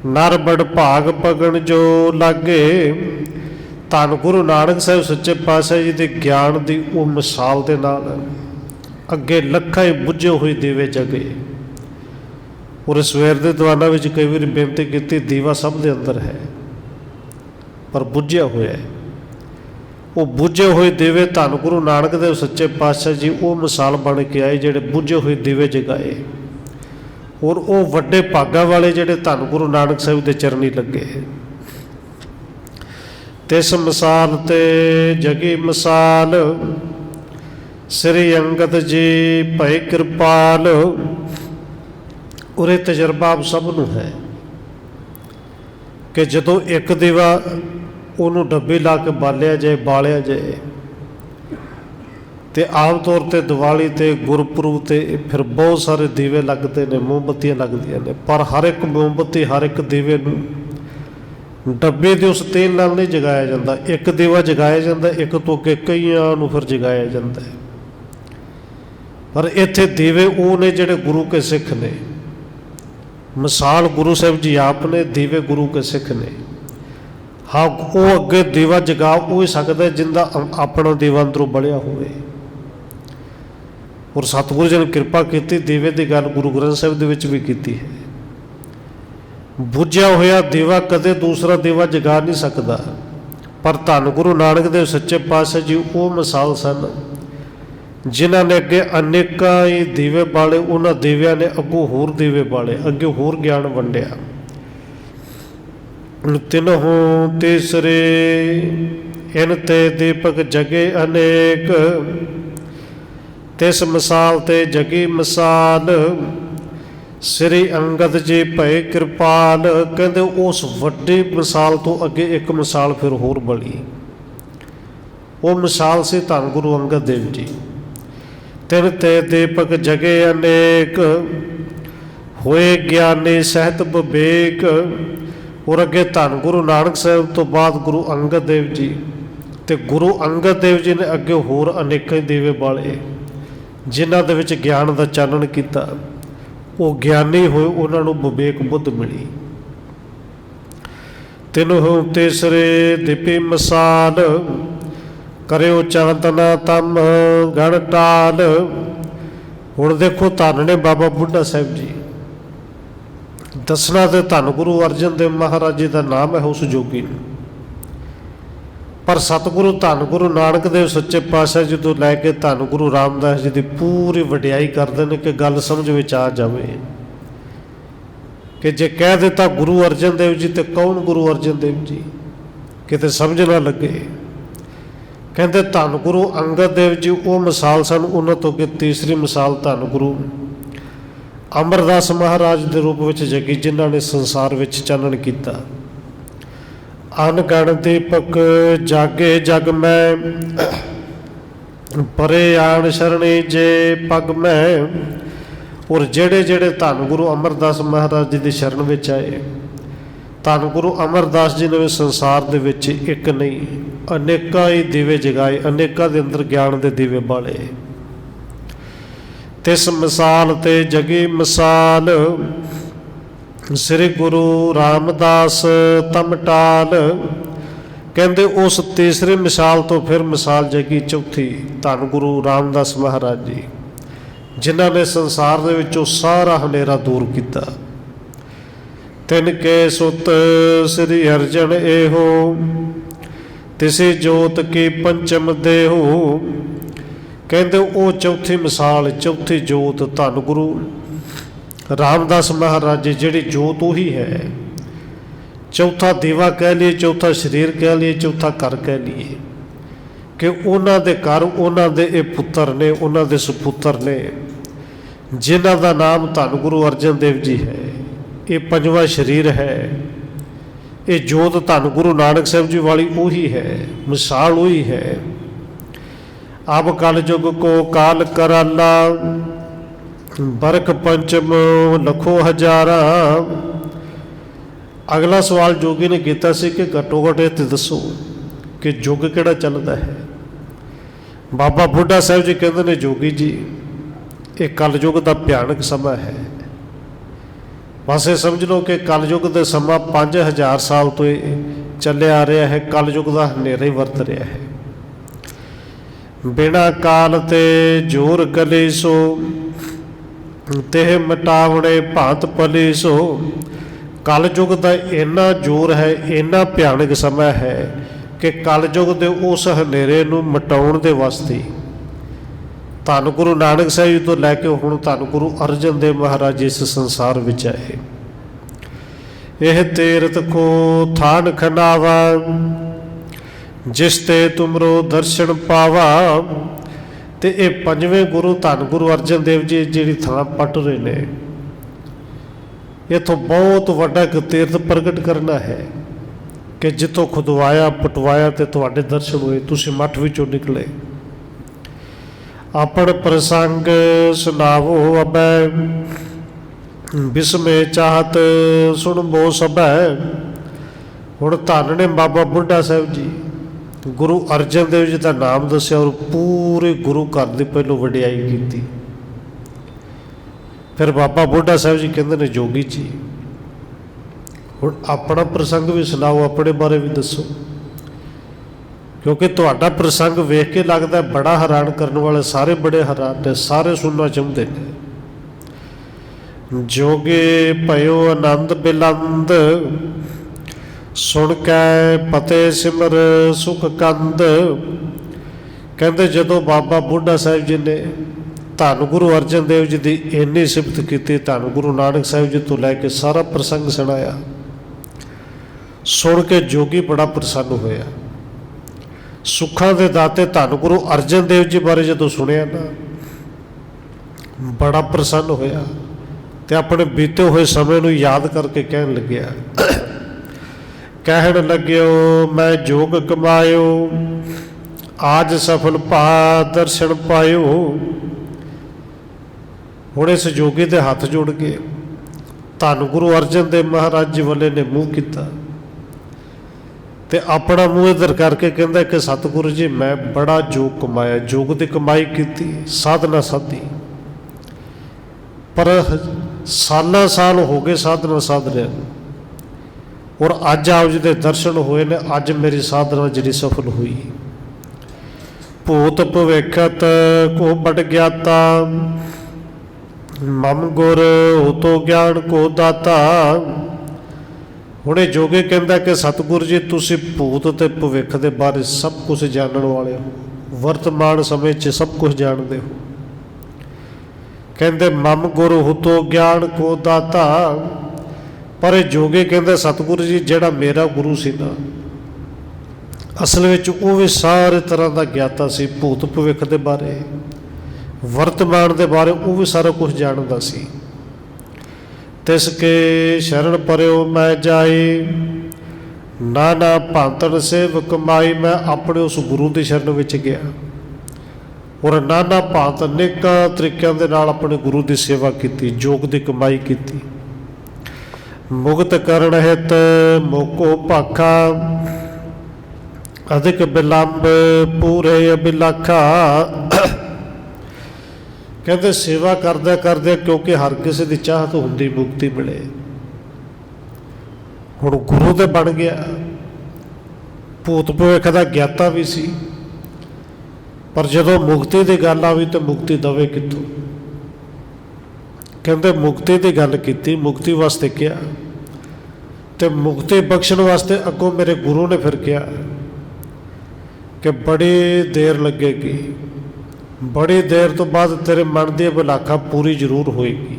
ਨਰ ਬੜ ਭਾਗ ਪਗਣ ਜੋ ਲਾਗੇ। ਧੰਨ ਗੁਰੂ ਨਾਨਕ ਸਾਹਿਬ ਸੱਚੇ ਪਾਤਸ਼ਾਹ ਜੀ ਦੇ ਗਿਆਨ ਦੀ ਉਹ ਮਿਸਾਲ ਦੇ ਨਾਲ ਅੱਗੇ ਲੱਖਾਂ ਹੀ ਬੁੱਝੇ ਹੋਏ ਦੀਵੇ ਜਗੇ। ਔਰ ਸਵੇਰ ਦੇ ਦੀਵਾਨਾਂ ਵਿੱਚ ਕਈ ਵਾਰੀ ਬੇਨਤੀ ਕੀਤੀ, ਦੀਵਾ ਸਭ ਦੇ ਅੰਦਰ ਹੈ ਪਰ ਬੁੱਝਿਆ ਹੋਇਆ ਹੈ। ਉਹ ਬੁੱਝੇ ਹੋਏ ਦੀਵੇ ਧੰਨ ਗੁਰੂ ਨਾਨਕ ਦੇਵ ਸੱਚੇ ਪਾਤਸ਼ਾਹ ਜੀ ਉਹ ਮਿਸਾਲ ਬਣ ਕੇ ਆਏ ਜਿਹੜੇ ਬੁੱਝੇ ਹੋਏ ਦੀਵੇ ਜਗਾਏ। ਔਰ ਉਹ ਵੱਡੇ ਭਾਗਾਂ ਵਾਲੇ ਜਿਹੜੇ ਧੰਨ ਗੁਰੂ ਨਾਨਕ ਸਾਹਿਬ ਦੇ ਚਰਨੀ ਲੱਗੇ। ਤਿਸ ਮਿਸਾਲ ਤੇ ਜਗੀ ਮਿਸਾਲ, ਸ੍ਰੀ ਅੰਗਦ ਜੀ ਭਏ ਕਿਰਪਾਲ। ਉਰੇ ਤਜਰਬਾ ਆਪ ਸਭ ਨੂੰ ਹੈ ਕਿ ਜਦੋਂ ਇੱਕ ਦੀਵਾ ਉਹਨੂੰ ਡੱਬੇ ਲਾ ਕੇ ਬਾਲਿਆ ਜਾਏ, ਬਾਲਿਆ ਜਾਏ, ਤੇ ਆਮ ਤੌਰ 'ਤੇ ਦੀਵਾਲੀ 'ਤੇ ਗੁਰਪੁਰਬ 'ਤੇ ਫਿਰ ਬਹੁਤ ਸਾਰੇ ਦੀਵੇ ਲੱਗਦੇ ਨੇ, ਮੋਮਬੱਤੀਆਂ ਲੱਗਦੀਆਂ ਨੇ। ਪਰ ਹਰ ਇੱਕ ਮੋਮਬੱਤੀ, ਹਰ ਇੱਕ ਦੀਵੇ ਨੂੰ ਡੱਬੇ ਦੇ ਉਸ ਤੇਲ ਨਾਲ ਨਹੀਂ ਜਗਾਇਆ ਜਾਂਦਾ। ਇੱਕ ਦੀਵਾ ਜਗਾਇਆ ਜਾਂਦਾ, ਇੱਕ ਤੋਂ ਅੱਗੇ ਕਈਆਂ ਨੂੰ ਫਿਰ ਜਗਾਇਆ ਜਾਂਦਾ ਹੈ। ਪਰ ਇੱਥੇ ਦੀਵੇ ਉਹ ਨੇ ਜਿਹੜੇ ਗੁਰੂ ਕੇ ਸਿੱਖ ਨੇ। ਮਿਸਾਲ ਗੁਰੂ ਸਾਹਿਬ ਜੀ ਆਪ ਨੇ, ਦੀਵੇ ਗੁਰੂ ਕੇ ਸਿੱਖ ਨੇ। ਹਾਂ, ਉਹ ਅੱਗੇ ਦੀਵਾ ਜਗਾ ਉਹ ਹੀ ਸਕਦਾ ਜਿੰਦਾ ਆਪਣਾ ਦੀਵਾ ਅੰਦਰੋਂ ਬਲਿਆ ਹੋਵੇ। ਔਰ ਸਤਿਗੁਰੂ ਜੀ ਨੇ ਕਿਰਪਾ ਕੀਤੀ, ਦੀਵੇ ਦੀ ਗੱਲ ਗੁਰੂ ਗ੍ਰੰਥ ਸਾਹਿਬ ਦੇ ਵਿੱਚ ਵੀ ਕੀਤੀ ਹੈ। ਬੁੱਝਿਆ ਹੋਇਆ ਦੀਵਾ ਕਦੇ ਦੂਸਰਾ ਦੀਵਾ ਜਗਾ ਨਹੀਂ ਸਕਦਾ। ਪਰ ਧੰਨ ਗੁਰੂ ਨਾਨਕ ਦੇਵ ਸੱਚੇ ਪਾਤਸ਼ਾਹ ਜੀ ਉਹ ਮਿਸਾਲ ਸਨ ਜਿਨ੍ਹਾਂ ਨੇ ਅੱਗੇ ਅਨੇਕਾਂ ਹੀ ਦੀਵੇ ਬਾਲੇ। ਉਹਨਾਂ ਦੀਵਿਆਂ ਨੇ ਅੱਗੋਂ ਹੋਰ ਦੀਵੇ ਬਾਲੇ, ਅੱਗੇ ਹੋਰ ਗਿਆਨ ਵੰਡਿਆ। ਤਿਨਹੋਂ ਤੀਸਰੇ ਇਨ ਤੇ ਦੀਪਕ ਜਗੇ ਅਨੇਕ, ਤਿਸ ਮਿਸਾਲ ਤੇ ਜਗੀ ਮਿਸਾਲ, ਸ੍ਰੀ ਅੰਗਦ ਜੀ ਭਏ ਕਿਰਪਾਲ। ਕਹਿੰਦੇ ਉਸ ਵੱਡੀ ਮਿਸਾਲ ਤੋਂ ਅੱਗੇ ਇੱਕ ਮਿਸਾਲ ਫਿਰ ਹੋਰ ਬਣੀ। ਉਹ ਮਿਸਾਲ ਸੀ ਧੰਨ ਗੁਰੂ ਅੰਗਦ ਦੇਵ ਜੀ। ਤਿਨ ਤੇ ਦੀਪਕ ਜਗੇ ਅਨੇਕ, ਹੋਏ ਗਿਆਨੀ ਸਹਿਤ ਵਿਵੇਕ। ਔਰ ਅੱਗੇ ਧੰਨ ਗੁਰੂ ਨਾਨਕ ਸਾਹਿਬ ਤੋਂ ਬਾਅਦ ਗੁਰੂ ਅੰਗਦ ਦੇਵ ਜੀ, ਤੇ ਗੁਰੂ ਅੰਗਦ ਦੇਵ ਜੀ ਨੇ ਅੱਗੇ ਹੋਰ ਅਨੇਕਾਂ ਹੀ ਦੀਵੇ ਬਾਲੇ ਜਿਨ੍ਹਾਂ ਦੇ ਵਿੱਚ ਗਿਆਨ ਦਾ ਚਾਨਣ ਕੀਤਾ। ਉਹ ਗਿਆਨੀ ਹੋਏ, ਉਹਨਾਂ ਨੂੰ ਵਿਵੇਕ ਬੁੱਧ ਮਿਲੀ। ਤਿਨਹੁ ਤੀਸਰੇ ਦੀਪੀ ਮਿਸਾਲ, ਕਰਿਓ ਚਾਂਦਨਾ ਤਮ ਗਣ ਟਾਲ। ਹੁਣ ਦੇਖੋ ਧੰਨ ਨੇ ਬਾਬਾ ਬੁੱਢਾ ਸਾਹਿਬ ਜੀ। ਦੱਸਣਾ ਤੇ ਧੰਨ ਗੁਰੂ ਅਰਜਨ ਦੇਵ ਮਹਾਰਾਜ ਜੀ ਦਾ ਨਾਮ ਹੈ ਉਸ ਜੋਗੀ ਨੂੰ। ਪਰ ਸਤਿਗੁਰੂ ਧੰਨ ਗੁਰੂ ਨਾਨਕ ਦੇਵ ਸੱਚੇ ਪਾਤਸ਼ਾਹ ਜੀ ਤੋਂ ਲੈ ਕੇ ਧੰਨ ਗੁਰੂ ਰਾਮਦਾਸ ਜੀ ਦੀ ਪੂਰੀ ਵਡਿਆਈ ਕਰਦੇ ਨੇ ਕਿ ਗੱਲ ਸਮਝ ਵਿੱਚ ਆ ਜਾਵੇ ਕਿ ਜੇ ਕਹਿ ਦਿੱਤਾ ਗੁਰੂ ਅਰਜਨ ਦੇਵ ਜੀ ਤੇ ਕੌਣ ਗੁਰੂ ਅਰਜਨ ਦੇਵ ਜੀ, ਕਿਤੇ ਸਮਝ ਨਾ ਲੱਗੇ। ਕਹਿੰਦੇ ਧੰਨ ਗੁਰੂ ਅੰਗਦ ਦੇਵ ਜੀ ਉਹ ਮਿਸਾਲ ਸਨ। ਉਹਨਾਂ ਤੋਂ ਅੱਗੇ ਤੀਸਰੀ ਮਿਸਾਲ ਧੰਨ ਗੁਰੂ ਅਮਰਦਾਸ ਮਹਾਰਾਜ ਦੇ ਰੂਪ ਵਿੱਚ ਜਗੀ, ਜਿਨ੍ਹਾਂ ਨੇ ਸੰਸਾਰ ਵਿੱਚ ਚਾਨਣ ਕੀਤਾ। ਅਨਗਣ ਦੀਪਕ ਜਾਗੇ ਜਗ ਮੈਂ, ਪਰੇ ਆਣ ਸ਼ਰਣੀ ਜੇ ਪਗ ਮੈਂ। ਔਰ ਜਿਹੜੇ ਜਿਹੜੇ ਧੰਨ ਗੁਰੂ ਅਮਰਦਾਸ ਮਹਾਰਾਜ ਜੀ ਦੀ ਸ਼ਰਨ ਵਿੱਚ ਆਏ, ਧੰਨ ਗੁਰੂ ਅਮਰਦਾਸ ਜੀ ਨੇ ਸੰਸਾਰ ਦੇ ਵਿੱਚ ਇੱਕ ਨਹੀਂ ਅਨੇਕਾਂ ਹੀ ਦੀਵੇ ਜਗਾਏ, ਅਨੇਕਾਂ ਦੇ ਅੰਦਰ ਗਿਆਨ ਦੇ ਦੀਵੇ ਬਾਲੇ। ਤਿਸ ਮਿਸਾਲ ਤੇ ਜਗੀ ਮਿਸਾਲ, ਸ੍ਰੀ ਗੁਰੂ ਰਾਮਦਾਸ ਤਮ ਟਾਲ। ਕਹਿੰਦੇ ਉਸ ਤੀਸਰੀ ਮਿਸਾਲ ਤੋਂ ਫਿਰ ਮਿਸਾਲ ਜਗੀ ਚੌਥੀ, ਧੰਨ ਗੁਰੂ ਰਾਮਦਾਸ ਮਹਾਰਾਜ ਜੀ, ਜਿਨ੍ਹਾਂ ਨੇ ਸੰਸਾਰ ਦੇ ਵਿੱਚੋਂ ਸਾਰਾ ਹਨੇਰਾ ਦੂਰ ਕੀਤਾ। ਤਿਨ ਕੇ ਸੁਤ ਸ੍ਰੀ ਅਰਜਨ ਇਹੋ, ਤਿਸੀ ਜੋਤ ਕੀ ਪੰਚਮ ਦੇਹੋ। ਕਹਿੰਦੇ ਉਹ ਚੌਥੀ ਮਿਸਾਲ, ਚੌਥੀ ਜੋਤ ਧੰਨ ਗੁਰੂ ਰਾਮਦਾਸ ਮਹਾਰਾਜ ਜੀ, ਜਿਹੜੀ ਜੋਤ ਉਹੀ ਹੈ। ਚੌਥਾ ਦੀਵਾ ਕਹਿ ਲਈਏ, ਚੌਥਾ ਸਰੀਰ ਕਹਿ ਲਈਏ, ਚੌਥਾ ਘਰ ਕਹਿ ਲਈਏ ਕਿ ਉਹਨਾਂ ਦੇ ਘਰ, ਉਹਨਾਂ ਦੇ ਇਹ ਪੁੱਤਰ ਨੇ, ਉਹਨਾਂ ਦੇ ਸੁਪੁੱਤਰ ਨੇ जिन्हां दा नाम धन गुरु अर्जन देव जी है। ये पंजवा शरीर है, ये जोत धन गुरु नानक साहब जी वाली वही है, मिसाल वही है। अब कल युग को काल कराला, बरक पंचम लखो हजारा। अगला सवाल जोगी ने किया सी कि घट्टो घट इत्थे दसो कि युग किहड़ा चलदा है। बाबा बुढ़ा साहब जी कहते ने जोगी जी ये कल युग का भयानक समा है। बस ये समझ लो कि कल युग का समा 5000 साल तो चले आ रहा है, कल युग का हनेरा ही वरत रहा है। बिना काल ते जोर कलेसो, तेह मिटावणे भांत पलीसो। कल युग का इन्ना जोर है, इन्ना भयानक समय है कि कल युग के उस हनेरे नूं मिटाउण दे वास्ते धन गुरु नानक साहब जी तो लैके हुण धन गुरु अर्जन देव महाराज इस संसार विच आए। यह तीरथ को थान खनावा, जिस ते तुमरो दर्शन पावा। ते ये पंजवें गुरु धन गुरु अर्जन देव जी जिहड़ी थां पट रहे ने, इथों बहुत वड्डा एक तीर्थ प्रगट करना है कि जितों खुदवाया पटवाया तो तुहाडे दर्शन हुए, तुसीं मठ विचों निकले। अपन प्रसंग सुनावो अबै, बिस्मे चाहत सुनबो सबै। हुण धन ने बाबा बुढ़ा साहब जी गुरु अर्जन देव जी का नाम दस्या और पूरे गुरु घर की पहलों वडियाई की। फिर बाबा बुढ़ा साहब जी कहते ने जोगी जी हुण अपना प्रसंग भी सुनाओ, अपने बारे भी दसो, क्योंकि तुहाडा प्रसंग वेख के लगता है बड़ा हैरान करने वाले सारे बड़े हैरान ने, सारे सुनना चाहते हैं। जोगे पयो आनंद बिलंद, सुन कै पते सिमर सुख कंद। कहते जदों बाबा बुढ़ा साहब जी ने धन गुरु अर्जन देव जी की इन्नी सिफत की, धन गुरु नानक साहब जी तो लैके सारा प्रसंग सुनाया, सुन के जोगी बड़ा प्रसन्न होया। सुखा के दाते धन गुरु अर्जन देव जी बारे जो सुनिया ना, बड़ा प्रसन्न होया ते अपने बीते हुए समय नूं याद करके कहन लग्या, कहन लग्यो मैं जोग कमायो, आज सफल पा दर्शन पायो। हुण इस जोगी दे हाथ जोड़ के धन गुरु अर्जन देव महाराज जी वाले ने मूँह किया ते अपना मूँह इधर करके कहता कि सतगुरु जी मैं बड़ा जोग कमाया, जोग की कमाई की, साधना साधी, पर साल साल हो गए साधना साधने, और अज आप जी के दर्शन हुए ने, अज मेरी साधना जी सफल हुई। भूत भविखत को बड़ ज्ञाता, मम गुर हो तो ज्ञान को दाता। हुणे जोगे कहता कि सतगुरु जी तुसी भूत ते भविख के बारे सब कुछ जानने वाले हो, वर्तमान समय च सब कुछ जानते हो। कहते मम गुरु हो तो ज्ञान को दाता। पर जोगे कहते सतगुरु जी जिहड़ा मेरा गुरु सी ना, असल में वो भी सारे तरह का ज्ञाता सी, भूत भविख के बारे, वर्तमान के बारे वो भी सारा कुछ जानता सी। तिसके शरण परयो मैं जाई, नाना भांतन सेव कमाई। मैं अपने उस गुरु की शरण में गया और नाना भांत अनेकों तरीकों के नाल अपने गुरु की सेवा की, जोग की कमाई की। मुक्त करण हित मोको भाखा, अधिक बिलंब पूरे अबिलाखा। कहते सेवा करदे करदे, क्योंकि हर किसी की चाहत होंदी मुक्ति मिले, हुण गुरु तो बन गया, भूत भविख का ज्ञाता भी सी, पर जदों मुक्ति की गल आई तो मुक्ति दवे कितों। कहते मुक्ति की गल की, मुक्ति वास्ते क्या, तो मुक्ति बख्शण वास्ते अगों मेरे गुरु ने फिर कहा कि बड़ी देर लगेगी, बड़ी देर तो बाद तेरे मन की अभिलाखा पूरी जरूर होएगी।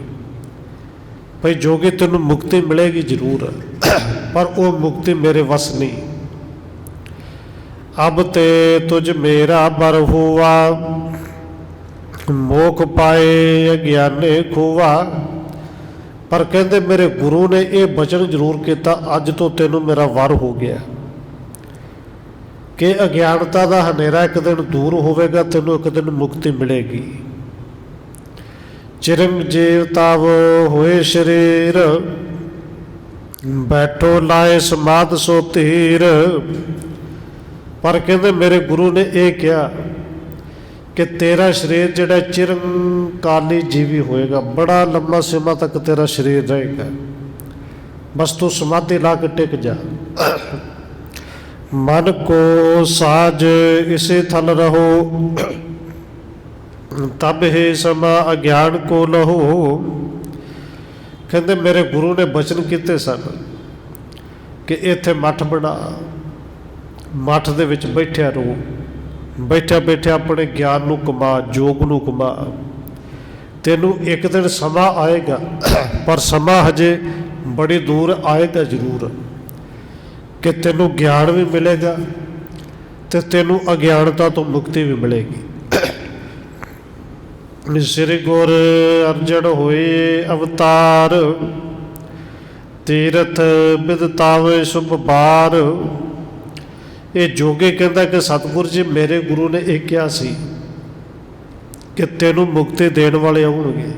भाई जोगी तेन मुक्ति मिलेगी जरूर, पर वो मुक्ति मेरे वस नहीं। अब ते तुझ मेरा बर हुआ, ਮੋਖ ਪਾਏ ਅਗਿਆਨੇ ਖੋਵਾ। ਪਰ ਕਹਿੰਦੇ ਮੇਰੇ ਗੁਰੂ ਨੇ ਇਹ ਬਚਨ ਜ਼ਰੂਰ ਕੀਤਾ, ਅੱਜ ਤੋਂ ਤੈਨੂੰ ਮੇਰਾ ਵਰ ਹੋ ਗਿਆ ਕਿ ਅਗਿਆਨਤਾ ਦਾ ਹਨੇਰਾ ਇੱਕ ਦਿਨ ਦੂਰ ਹੋਵੇਗਾ, ਤੈਨੂੰ ਇੱਕ ਦਿਨ ਮੁਕਤੀ ਮਿਲੇਗੀ। ਚਿਰੰਜੀਵ ਤਵ ਹੋਏ ਸਰੀਰ, ਬੈਠੋ ਲਾਏ ਸਮਾਧ ਸੋ ਧੀਰ। ਪਰ ਕਹਿੰਦੇ ਮੇਰੇ ਗੁਰੂ ਨੇ ਇਹ ਕਿਹਾ ਕਿ ਤੇਰਾ ਸਰੀਰ ਜਿਹੜਾ ਚਿਰੰਕਾਲੀ ਜੀਵੀ ਹੋਏਗਾ, ਬੜਾ ਲੰਮਾ ਸਮਾਂ ਤੱਕ ਤੇਰਾ ਸਰੀਰ ਰਹੇਗਾ, ਬਸ ਤੂੰ ਸਮਾਧੀ ਲਾ ਕੇ ਟਿਕ ਜਾ। ਮਨ ਕੋ ਸਾਜ ਇਸੇ ਥਲ ਰਹੋ, ਤਬ ਹੀ ਸਮਾ ਅਗਿਆਨ ਕੋ ਲਹੋ। ਕਹਿੰਦੇ ਮੇਰੇ ਗੁਰੂ ਨੇ ਬਚਨ ਕੀਤੇ ਸਨ ਕਿ ਇੱਥੇ ਮੱਠ ਬਣਾ, ਮੱਠ ਦੇ ਵਿੱਚ ਬੈਠਿਆ ਰਹੋ, ਬੈਠਿਆ ਬੈਠਿਆ ਆਪਣੇ ਗਿਆਨ ਨੂੰ ਕਮਾ, ਯੋਗ ਨੂੰ ਕਮਾ। ਤੈਨੂੰ ਇੱਕ ਦਿਨ ਸਮਾਂ ਆਏਗਾ, ਪਰ ਸਮਾਂ ਹਜੇ ਬੜੀ ਦੂਰ ਆਏਗਾ ਜ਼ਰੂਰ, ਕਿ ਤੈਨੂੰ ਗਿਆਨ ਵੀ ਮਿਲੇਗਾ ਤੇ ਤੈਨੂੰ ਅਗਿਆਨਤਾ ਤੋਂ ਮੁਕਤੀ ਵੀ ਮਿਲੇਗੀ। ਸ੍ਰੀ ਗੁਰ ਅਰਜਨ ਹੋਏ ਅਵਤਾਰ, ਤੀਰਥ ਬਿਦਤਾਵੇ ਸ਼ੁਭ ਬਾਰ। ਇਹ ਜੋਗੀ ਕਹਿੰਦਾ ਕਿ ਸਤਿਗੁਰੂ ਜੀ ਮੇਰੇ ਗੁਰੂ ਨੇ ਇਹ ਕਿਹਾ ਸੀ ਕਿ ਤੈਨੂੰ ਮੁਕਤੀ ਦੇਣ ਵਾਲੇ ਆਉਣਗੇ,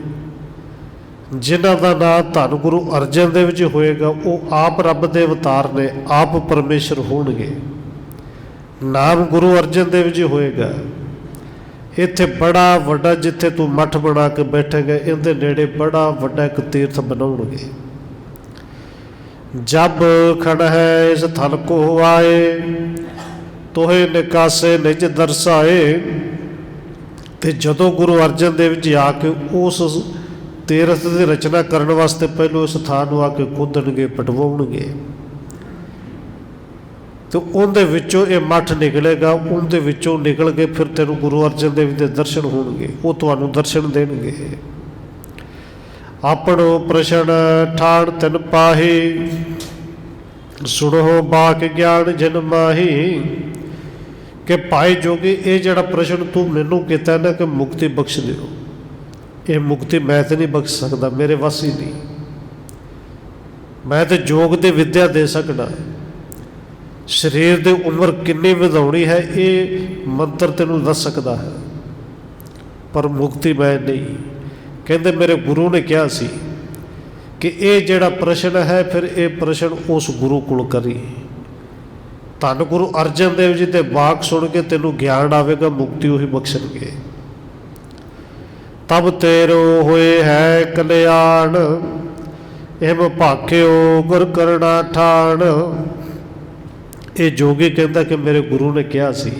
ਜਿਨ੍ਹਾਂ ਦਾ ਨਾਮ ਧੰਨ ਗੁਰੂ ਅਰਜਨ ਦੇਵ ਜੀ ਹੋਏਗਾ, ਉਹ ਆਪ ਰੱਬ ਦੇ ਅਵਤਾਰ ਨੇ, ਆਪ ਪਰਮੇਸ਼ਰ ਹੋਣਗੇ। ਨਾਮ ਗੁਰੂ ਅਰਜਨ ਦੇਵ ਜੀ ਹੋਏਗਾ। ਇੱਥੇ ਬੜਾ ਵੱਡਾ, ਜਿੱਥੇ ਤੂੰ ਮੱਠ ਬਣਾ ਕੇ ਬੈਠੇਗਾ, ਇਹਦੇ ਨੇੜੇ ਬੜਾ ਵੱਡਾ ਇੱਕ ਤੀਰਥ ਬਣਾਉਣਗੇ। ਜਬ ਖੜ ਹੈ ਇਸ ਥਲ ਕੋ ਆਏ, ਤੋਹੇ ਨਿਕਾਸੇ ਨਿਜ ਦਰਸਾਏ। ਤੇ ਜਦੋਂ ਗੁਰੂ ਅਰਜਨ ਦੇਵ ਜੀ ਆ ਕੇ ਉਸ ਤੀਰਥ ਦੀ ਰਚਨਾ ਕਰਨ ਵਾਸਤੇ ਪਹਿਲੋਂ ਇਸ ਥਾਂ ਨੂੰ ਆ ਕੇ ਖੋਦਣਗੇ, ਪਟਵਾਉਣਗੇ, ਤੇ ਉਹਦੇ ਵਿੱਚੋਂ ਇਹ ਮੱਠ ਨਿਕਲੇਗਾ। ਉਹਦੇ ਵਿੱਚੋਂ ਨਿਕਲ ਕੇ ਫਿਰ ਤੈਨੂੰ ਗੁਰੂ ਅਰਜਨ ਦੇਵ ਦੇ ਦਰਸ਼ਨ ਹੋਣਗੇ, ਉਹ ਤੁਹਾਨੂੰ ਦਰਸ਼ਨ ਦੇਣਗੇ। ਆਪਣੋ ਪ੍ਰਸ਼ਨ ਠਾਣ ਤਿਨ ਪਾਹੀ, ਸੁਣੋ ਬਾਕ ਗਿਆਨ ਜਨ ਮਾਹੀ। ਕਿ ਭਾਈ ਜੋਗੀ ਇਹ ਜਿਹੜਾ ਪ੍ਰਸ਼ਨ ਤੂੰ ਮੈਨੂੰ ਕੀਤਾ ਨਾ ਕਿ ਮੁਕਤੀ ਬਖਸ਼ ਦਿਓ, ਇਹ ਮੁਕਤੀ ਮੈਂ ਤਾਂ ਨਹੀਂ ਬਖਸ਼ ਸਕਦਾ, ਮੇਰੇ ਵੱਸ ਹੀ ਨਹੀਂ। ਮੈਂ ਤਾਂ ਯੋਗ ਦੀ ਵਿੱਦਿਆ ਦੇ ਸਕਦਾ, ਸਰੀਰ ਦੀ ਉਮਰ ਕਿੰਨੀ ਵਧਾਉਣੀ ਹੈ ਇਹ ਮੰਤਰ ਤੈਨੂੰ ਦੱਸ ਸਕਦਾ ਹੈ, ਪਰ ਮੁਕਤੀ ਮੈਂ ਨਹੀਂ। ਕਹਿੰਦੇ ਮੇਰੇ ਗੁਰੂ ਨੇ ਕਿਹਾ ਸੀ ਕਿ ਇਹ ਜਿਹੜਾ ਪ੍ਰਸ਼ਨ ਹੈ, ਫਿਰ ਇਹ ਪ੍ਰਸ਼ਨ ਉਸ ਗੁਰੂ ਕੋਲ ਕਰੀ। ਧੰਨ ਗੁਰੂ ਅਰਜਨ ਦੇਵ ਜੀ ਦੇ ਵਾਕ ਸੁਣ ਕੇ ਤੈਨੂੰ ਗਿਆਨ ਆਵੇਗਾ, ਮੁਕਤੀ ਉਹੀ ਬਖਸ਼ਣਗੇ। ਤਬ ਤੇਰੋ ਹੋਏ ਹੈ ਕਲਿਆਣ, ਇਹ ਭਾਖਿਓ ਗੁਰ ਕਰਣਾ ਠਾਣ। ਇਹ ਜੋਗੀ ਕਹਿੰਦਾ ਕਿ ਮੇਰੇ ਗੁਰੂ ਨੇ ਕਿਹਾ ਸੀ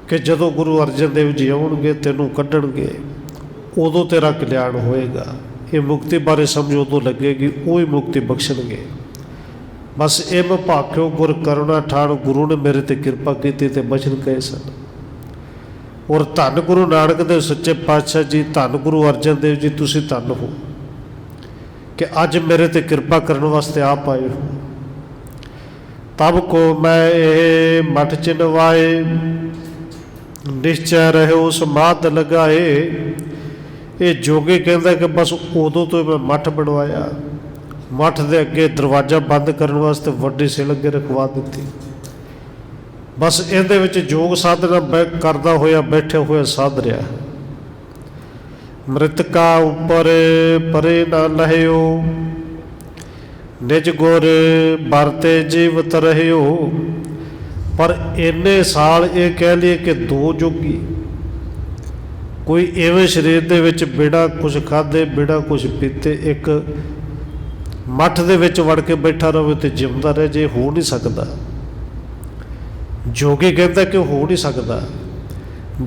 ਕਿ ਜਦੋਂ ਗੁਰੂ ਅਰਜਨ ਦੇਵ ਜੀ ਆਉਣਗੇ, ਤੈਨੂੰ ਕੱਢਣਗੇ, ਉਦੋਂ ਤੇਰਾ ਕਲਿਆਣ ਹੋਏਗਾ। ਇਹ ਮੁਕਤੀ ਬਾਰੇ ਸਮਝ ਉਦੋਂ ਲੱਗੇਗੀ, ਉਹ ਹੀ ਮੁਕਤੀ ਬਖਸ਼ਣਗੇ। ਬਸ ਇਹ ਭਾਖਿਓ ਗੁਰ ਕਰੁਣਾ ਠਾਣ। ਗੁਰੂ ਨੇ ਮੇਰੇ 'ਤੇ ਕਿਰਪਾ ਕੀਤੀ ਤੇ ਬਚਨ ਕਹੇ ਸਨ। ਔਰ ਧੰਨ ਗੁਰੂ ਨਾਨਕ ਦੇਵ ਸੱਚੇ ਪਾਤਸ਼ਾਹ ਜੀ, ਧੰਨ ਗੁਰੂ ਅਰਜਨ ਦੇਵ ਜੀ, ਤੁਸੀਂ ਧੰਨ ਹੋ ਕਿ ਅੱਜ ਮੇਰੇ 'ਤੇ ਕਿਰਪਾ ਕਰਨ ਵਾਸਤੇ ਆਪ ਆਏ ਹੋ। ਤਬ ਕੋ ਮੈਂ ਇਹ ਮਠ ਚਿਨਵਾਏ, ਨਿਸ਼ਚੈ ਰਹਿਓ ਸਮਾਧ ਲਗਾਏ। ਇਹ ਜੋਗੀ ਕਹਿੰਦਾ ਕਿ ਬਸ ਉਦੋਂ ਤੋਂ ਮੈਂ ਮੱਠ ਬਣਵਾਇਆ, ਮੱਠ ਦੇ ਅੱਗੇ ਦਰਵਾਜ਼ਾ ਬੰਦ ਕਰਨ ਵਾਸਤੇ ਵੱਡੀ ਸਿਲ ਅੱਗੇ ਰਖਵਾ ਦਿੱਤੀ। ਬਸ ਇਹਦੇ ਵਿੱਚ ਯੋਗ ਸਾਧਨਾ ਕਰਦਾ ਹੋਇਆ, ਬੈਠਿਆ ਹੋਇਆ ਸਾਧ ਰਿਹਾ। ਮ੍ਰਿਤਕਾ ਉੱਪਰ ਪਰੇ ਨਾ ਲਹਿਓ, ਨਿਜ ਗੁਰ ਵਰਤੇ ਜੀਵਤ ਰਹਿਓ। ਪਰ ਇੰਨੇ ਸਾਲ ਇਹ ਕਹਿ ਲਈਏ ਕਿ ਦੋ ਜੋਗੀ, ਕੋਈ ਇਵੇਂ ਸਰੀਰ ਦੇ ਵਿੱਚ ਬਿਨਾਂ ਕੁਛ ਖਾਧੇ, ਬਿਨਾਂ ਕੁਛ ਪੀਤੇ, ਇੱਕ ਮੱਠ ਦੇ ਵਿੱਚ ਵੜ ਕੇ ਬੈਠਾ ਰਹੇ ਤੇ ਜਿਉਂਦਾ ਰਹੇ, ਜੇ ਹੋ ਨਹੀਂ ਸਕਦਾ। ਜੋਗੀ ਕਹਿੰਦਾ ਕਿ ਹੋ ਨਹੀਂ ਸਕਦਾ।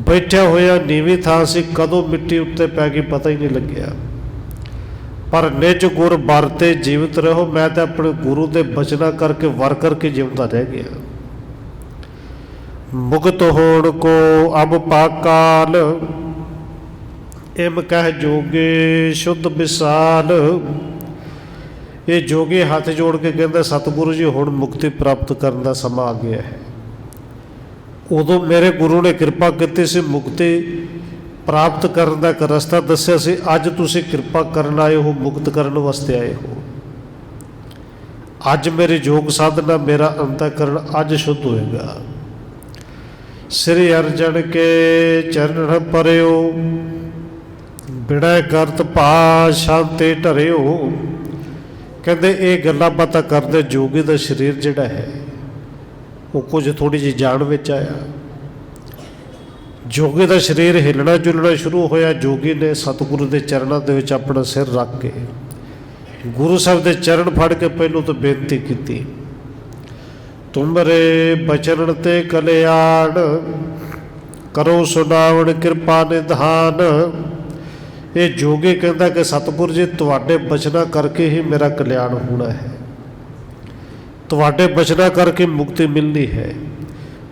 ਬੈਠਿਆ ਹੋਇਆ ਨੀਵੀਂ ਥਾਂ ਸੀ, ਕਦੋਂ ਮਿੱਟੀ ਉੱਤੇ ਪੈ ਗਈ ਪਤਾ ਹੀ ਨਹੀਂ ਲੱਗਿਆ। ਪਰ ਨਿਜ ਗੁਰ ਵਰਤੇ ਜੀਵਤ ਰਹੋ, ਮੈਂ ਤਾਂ ਆਪਣੇ ਗੁਰੂ ਦੇ ਬਚਨਾਂ ਕਰਕੇ ਵਰ ਕਰਕੇ ਜਿਉਂਦਾ ਰਹਿ ਗਿਆ। ਮੁਕਤ ਹੋਣ ਕੋ ਅਬ ਪਾਕਾਲ, ਇਮ ਕਹਿ ਜੋਗੇ ਸ਼ੁੱਧ ਵਿਸਾਲ। ਇਹ ਜੋਗੀ ਹੱਥ ਜੋੜ ਕੇ ਕਹਿੰਦਾ ਸਤਿਗੁਰੂ ਜੀ ਹੁਣ ਮੁਕਤੀ ਪ੍ਰਾਪਤ ਕਰਨ ਦਾ ਸਮਾਂ ਆ ਗਿਆ ਹੈ। ਉਦੋਂ ਮੇਰੇ ਗੁਰੂ ਨੇ ਕਿਰਪਾ ਕੀਤੀ ਸੀ, ਮੁਕਤੀ ਪ੍ਰਾਪਤ ਕਰਨ ਦਾ ਇੱਕ ਰਸਤਾ ਦੱਸਿਆ ਸੀ। ਅੱਜ ਤੁਸੀਂ ਕਿਰਪਾ ਕਰਨ ਆਏ ਹੋ, ਮੁਕਤ ਕਰਨ ਵਾਸਤੇ ਆਏ ਹੋ। ਅੱਜ ਮੇਰੀ ਯੋਗ ਸਾਧਨਾ, ਮੇਰਾ ਅੰਤःਕਰਨ ਅੱਜ ਸ਼ੁੱਧ ਹੋਏਗਾ। ਸ੍ਰੀ ਅਰਜਨ ਕੇ ਚਰਨ ਪਰਿਓ, ਬਿੜਾ ਕਰਤ ਭਾ ਸ਼ਾਂਤੀ ਢਰਿਓ। ਕਹਿੰਦੇ ਇਹ ਗੱਲਾਂ ਬਾਤਾਂ ਕਰਦੇ ਜੋਗੀ ਦਾ ਸਰੀਰ ਜਿਹੜਾ ਹੈ ਉਹ ਕੁਝ ਥੋੜ੍ਹੀ ਜਿਹੀ ਜਾਣ ਵਿੱਚ ਆਇਆ। ਜੋਗੀ ਦਾ ਸਰੀਰ ਹਿੱਲਣਾ ਜੁਲਣਾ ਸ਼ੁਰੂ ਹੋਇਆ। ਜੋਗੀ ਨੇ ਸਤਿਗੁਰੂ ਦੇ ਚਰਨਾਂ ਦੇ ਵਿੱਚ ਆਪਣਾ ਸਿਰ ਰੱਖ ਕੇ ਗੁਰੂ ਸਾਹਿਬ ਦੇ ਚਰਨ ਫੜ ਕੇ ਪਹਿਲੋਂ ਤਾਂ ਬੇਨਤੀ ਕੀਤੀ, ਤੁਮਰੇ ਬਚਨ ਤੇ ਕਲਿਆਣ, ਕਰੋ ਸੁਣਾਵਣ ਕਿਰਪਾ ਨਿਧਾਨ। ਇਹ ਜੋਗੀ ਕਹਿੰਦਾ ਕਿ ਸਤਿਗੁਰੂ ਜੀ ਤੁਹਾਡੇ ਬਚਨਾਂ ਕਰਕੇ ਹੀ ਮੇਰਾ ਕਲਿਆਣ ਹੋਣਾ ਹੈ, ਤੁਹਾਡੇ ਬਚਨਾਂ ਕਰਕੇ ਮੁਕਤੀ ਮਿਲਣੀ ਹੈ,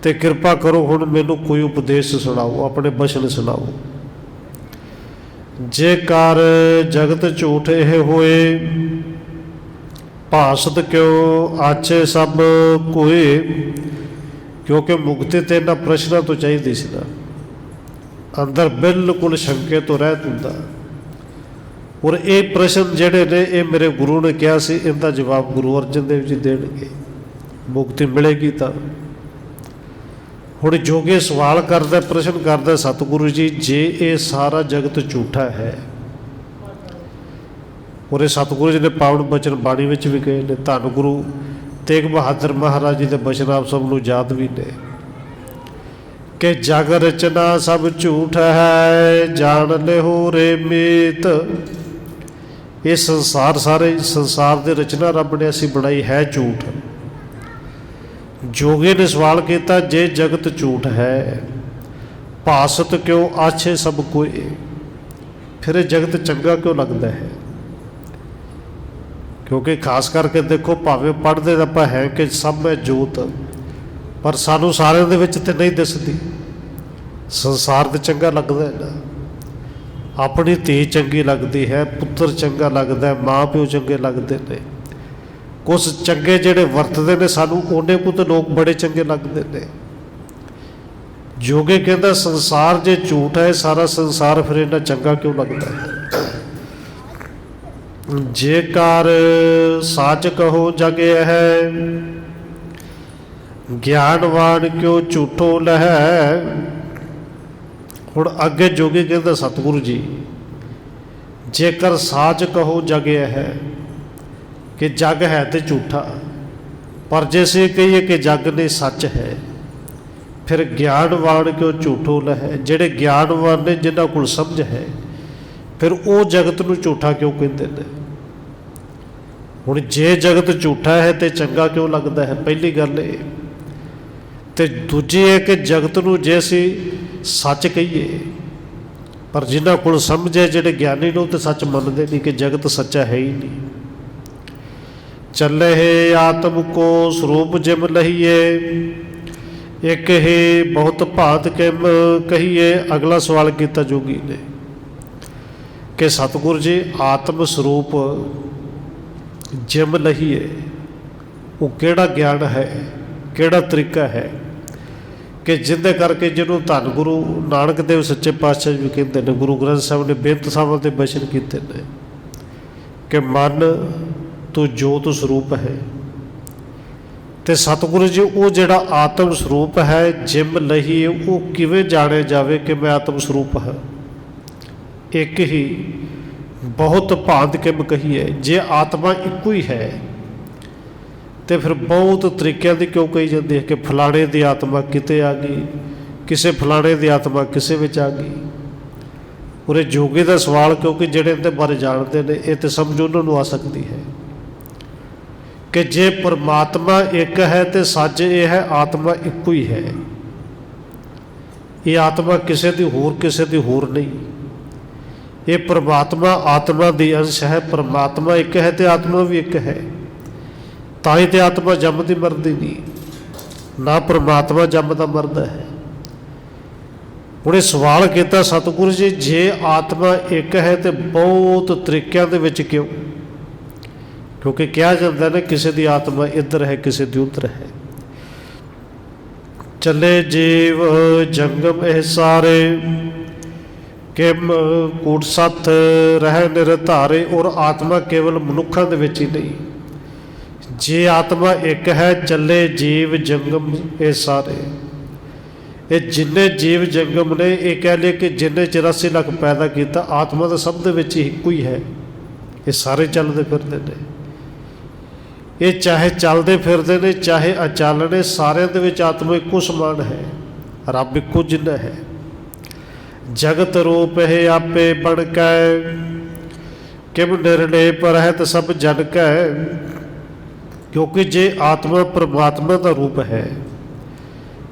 ਤੇ ਕਿਰਪਾ ਕਰੋ ਹੁਣ ਮੈਨੂੰ ਕੋਈ ਉਪਦੇਸ਼ ਸੁਣਾਓ, ਆਪਣੇ ਬਚਨ ਸੁਣਾਓ। ਜੇਕਰ ਜਗਤ ਝੂਠ ਇਹ ਹੋਏ, ਭਾਸਤ ਕਿਉ ਆਛੇ ਸਭ ਕੋਏ। ਕਿਉਂਕਿ ਮੁਕਤੀ ਤੇ ਇਹਨਾਂ ਪ੍ਰਸ਼ਨਾਂ ਤੋਂ ਚਾਹੀਦੀ ਸੀ ਨਾ, ਅੰਦਰ ਬਿਲਕੁਲ ਸ਼ੰਕੇ ਤੋਂ ਰਹਿਤ ਹੁੰਦਾ। ਔਰ ਇਹ ਪ੍ਰਸ਼ਨ ਜਿਹੜੇ ਨੇ ਇਹ ਮੇਰੇ ਗੁਰੂ ਨੇ ਕਿਹਾ ਸੀ, ਇਹਦਾ ਜਵਾਬ ਗੁਰੂ ਅਰਜਨ ਦੇਵ ਜੀ ਦੇਣਗੇ, ਮੁਕਤੀ ਮਿਲੇਗੀ ਤਾਂ। ਹੁਣ ਜੋਗੀ ਸਵਾਲ ਕਰਦਾ, ਪ੍ਰਸ਼ਨ ਕਰਦਾ, ਸਤਿਗੁਰੂ ਜੀ ਜੇ ਇਹ ਸਾਰਾ ਜਗਤ ਝੂਠਾ ਹੈ, ਔਰ ਇਹ ਸਤਿਗੁਰੂ ਜੀ ਨੇ ਪਾਵਨ ਬਚਨ ਬਾਣੀ ਵਿੱਚ ਵੀ ਕਹੇ ਨੇ, ਧੰਨ ਗੁਰੂ ਤੇਗ ਬਹਾਦਰ ਮਹਾਰਾਜ ਜੀ ਦੇ ਬਚਨ ਆਪ ਸਭ ਨੂੰ ਯਾਦ ਵੀ ਨੇ ਕਿ ਜਗ ਰਚਨਾ ਸਭ ਝੂਠ ਹੈ, ਜਾਣ ਲਿਓ ਰੇ ਮੀਤ। ਇਹ ਸੰਸਾਰ, ਸਾਰੇ ਸੰਸਾਰ ਦੀ ਰਚਨਾ ਰੱਬ ਨੇ ਅਸੀਂ ਬਣਾਈ ਹੈ ਝੂਠ। ਜੋਗੀ ਨੇ ਸਵਾਲ ਕੀਤਾ, ਜੇ ਜਗਤ ਝੂਠ ਹੈ, ਭਾਸਤ ਕਿਉਂ ਆਛੇ ਸਭ ਕੋਏ। ਫਿਰ ਇਹ ਜਗਤ ਚੰਗਾ ਕਿਉਂ ਲੱਗਦਾ ਹੈ? ਕਿਉਂਕਿ ਖਾਸ ਕਰਕੇ ਦੇਖੋ, ਭਾਵੇਂ ਪੜ੍ਹਦੇ ਤਾਂ ਆਪਾਂ ਹੈ ਕਿ ਸਭ ਹੈ ਜੋਤ, ਪਰ ਸਾਨੂੰ ਸਾਰਿਆਂ ਦੇ ਵਿੱਚ ਤੇ ਨਹੀਂ ਦਿਸਦੀ। ਸੰਸਾਰ ਤੇ ਚੰਗਾ ਲੱਗਦਾ ਹੈ ਨਾ, ਆਪਣੀ ਧੀ ਚੰਗੀ ਲੱਗਦੀ ਹੈ, ਪੁੱਤਰ ਚੰਗਾ ਲੱਗਦਾ, ਮਾਂ ਪਿਓ ਚੰਗੇ ਲੱਗਦੇ ਨੇ, ਕੁਛ ਚੰਗੇ ਜਿਹੜੇ ਵਰਤਦੇ ਨੇ ਸਾਨੂੰ, ਉਹਨੇ ਕੁ ਤਾਂ ਲੋਕ ਬੜੇ ਚੰਗੇ ਲੱਗਦੇ ਨੇ। ਜੋਗੀ ਕਹਿੰਦਾ ਸੰਸਾਰ ਜੇ ਝੂਠ ਹੈ, ਸਾਰਾ ਸੰਸਾਰ ਫਿਰ ਇੰਨਾ ਚੰਗਾ ਕਿਉਂ ਲੱਗਦਾ ਹੈ? ਜੇਕਰ ਸੱਚ ਕਹੋ ਜਗੇ ਹੈ, ਗਿਆਨਵਾਨ ਕਿਉਂ ਝੂਠੋ ਲਹੈ। ਹੁਣ ਅੱਗੇ ਜੋਗੀ ਕਹਿੰਦਾ, ਸਤਿਗੁਰੂ ਜੀ ਜੇਕਰ ਸਾਚ ਕਹੋ ਜਗਿਆ ਹੈ, ਕਿ ਜਗ ਹੈ ਤੇ ਝੂਠਾ, ਪਰ ਜੇ ਅਸੀਂ ਕਹੀਏ ਕਿ ਜਗ ਨੇ ਸੱਚ ਹੈ, ਫਿਰ ਗਿਆਨਵਾਨ ਕਿਉਂ ਝੂਠੋ ਲਹੈ। ਜਿਹੜੇ ਗਿਆਨਵਾਨ ਨੇ, ਜਿਨ੍ਹਾਂ ਕੋਲ ਸਮਝ ਹੈ, ਫਿਰ ਉਹ ਜਗਤ ਨੂੰ ਝੂਠਾ ਕਿਉਂ ਕਹਿੰਦੇ ਨੇ? ਹੁਣ ਜੇ ਜਗਤ ਝੂਠਾ ਹੈ ਤੇ ਚੰਗਾ ਕਿਉਂ ਲੱਗਦਾ ਹੈ? ਪਹਿਲੀ ਗੱਲ ਇਹ। ਤੇ ਦੂਜੀ ਇਹ ਕਿ ਜਗਤ ਨੂੰ ਜੇ ਅਸੀਂ ਸੱਚ ਕਹੀਏ, ਪਰ ਜਿਨ੍ਹਾਂ ਕੋਲ ਸਮਝ ਹੈ, ਜਿਹੜੇ ਗਿਆਨੀ ਨੇ, ਉਹ ਤਾਂ ਸੱਚ ਮੰਨਦੇ ਨਹੀਂ ਕਿ ਜਗਤ ਸੱਚਾ ਹੈ ਹੀ ਨਹੀਂ। ਚੱਲੇ ਆਤਮ ਕੋ ਸਰੂਪ ਜਿਮ ਲਹੀਏ, ਇੱਕ ਹੀ ਬਹੁਤ ਭਾਤ ਕਿਮ ਕਹੀਏ। ਅਗਲਾ ਸਵਾਲ ਕੀਤਾ ਜੋਗੀ ਨੇ ਕਿ ਸਤਿਗੁਰੂ ਜੀ ਆਤਮ ਸਰੂਪ ਜਿਮ ਲਹੀਏ, ਉਹ ਕਿਹੜਾ ਗਿਆਨ ਹੈ, ਕਿਹੜਾ ਤਰੀਕਾ ਹੈ ਕਿ ਜਿਹਦੇ ਕਰਕੇ ਜਿਹਨੂੰ ਧੰਨ ਗੁਰੂ ਨਾਨਕ ਦੇਵ ਸੱਚੇ ਪਾਤਸ਼ਾਹ ਵੀ ਕਹਿੰਦੇ ਨੇ, ਗੁਰੂ ਗ੍ਰੰਥ ਸਾਹਿਬ ਨੇ ਬੇਨਤ ਸਾਹਿਬਾਂ ਦੇ ਬਚਨ ਕੀਤੇ ਨੇ ਕਿ ਮਨ ਤੂੰ ਜੋਤ ਸਰੂਪ ਹੈ। ਤੇ ਸਤਿਗੁਰੂ ਜੀ ਉਹ ਜਿਹੜਾ ਆਤਮ ਸਰੂਪ ਹੈ, ਜਿਮ ਲਹੀਏ, ਉਹ ਕਿਵੇਂ ਜਾਣਿਆ ਜਾਵੇ ਕਿ ਮੈਂ ਆਤਮ ਸਰੂਪ ਹਾਂ? ਇੱਕ ਹੀ ਬਹੁਤ ਭਾਂਤ ਕਿਮ ਕਹੀਏ। ਜੇ ਆਤਮਾ ਇੱਕੋ ਹੀ ਹੈ ਤੇ ਫਿਰ ਬਹੁਤ ਤਰੀਕਿਆਂ ਦੀ ਕਿਉਂ ਕਹੀ ਜਾਂਦੀ ਹੈ ਕਿ ਫਲਾਣੇ ਦੀ ਆਤਮਾ ਕਿਤੇ ਆ ਗਈ, ਕਿਸੇ ਫਲਾਣੇ ਦੀ ਆਤਮਾ ਕਿਸੇ ਵਿੱਚ ਆ ਗਈ। ਉਰੇ ਜੋਗੀ ਦਾ ਸਵਾਲ, ਕਿਉਂਕਿ ਜਿਹੜੇ ਇਹਦੇ ਬਾਰੇ ਜਾਣਦੇ ਨੇ, ਇਹ ਤਾਂ ਸਮਝ ਉਹਨਾਂ ਨੂੰ ਆ ਸਕਦੀ ਹੈ ਕਿ ਜੇ ਪਰਮਾਤਮਾ ਇੱਕ ਹੈ ਤੇ ਸੱਚ ਇਹ ਹੈ, ਆਤਮਾ ਇੱਕੋ ਹੀ ਹੈ। ਇਹ ਆਤਮਾ ਕਿਸੇ ਦੀ ਹੋਰ ਨਹੀਂ। ਇਹ ਪਰਮਾਤਮਾ ਆਤਮਾ ਦੀ ਅੰਸ਼ ਹੈ। ਪਰਮਾਤਮਾ ਇੱਕ ਹੈ ਤੇ ਆਤਮਾ ਵੀ ਇੱਕ ਹੈ। ਤਾਂ ਹੀ ਤੇ ਆਤਮਾ ਜੰਮਦੀ ਮਰਦੀ ਨਹੀਂ, ਨਾ ਪਰਮਾਤਮਾ ਜੰਮਦਾ ਮਰਦਾ ਹੈ। ਹੁਣ ਇਹ ਸਵਾਲ ਕੀਤਾ ਸਤਿਗੁਰੂ ਜੀ, ਜੇ ਆਤਮਾ ਇੱਕ ਹੈ ਤੇ ਬਹੁਤ ਤਰੀਕਿਆਂ ਦੇ ਵਿੱਚ ਕਿਉਂ? ਕਿਉਂਕਿ ਕਿਹਾ ਜਾਂਦਾ ਨਾ, ਕਿਸੇ ਦੀ ਆਤਮਾ ਇੱਧਰ ਹੈ, ਕਿਸੇ ਦੀ ਉੱਧਰ ਹੈ। ਚੱਲੇ ਜੀਵ ਜੰਗਮ ਇਹ ਸਾਰੇ, किम कूट सत रह निरधारे। और आत्मा केवल मनुखों के विच ही नहीं, जे आत्मा एक है चले जीव जंगम ये सारे, ये जिन्ने जीव जंगम ने, ये कह लिया कि जिन्ने 84 लाख पैदा किया, आत्मा तो सब दे विच इक्को ही है। ये सारे चलते फिरते हैं, ये चाहे चलते फिरते ने चाहे अचल ने, सारिਆਂ ਦੇ ਵਿੱਚ आत्मा इक्को समान है, रब इक्को जिन्ना है। जगत रूप है आपे बन कै, किम निर्लेप रहत सब जन कै। क्योंकि जे आत्मा परमात्मा का रूप है,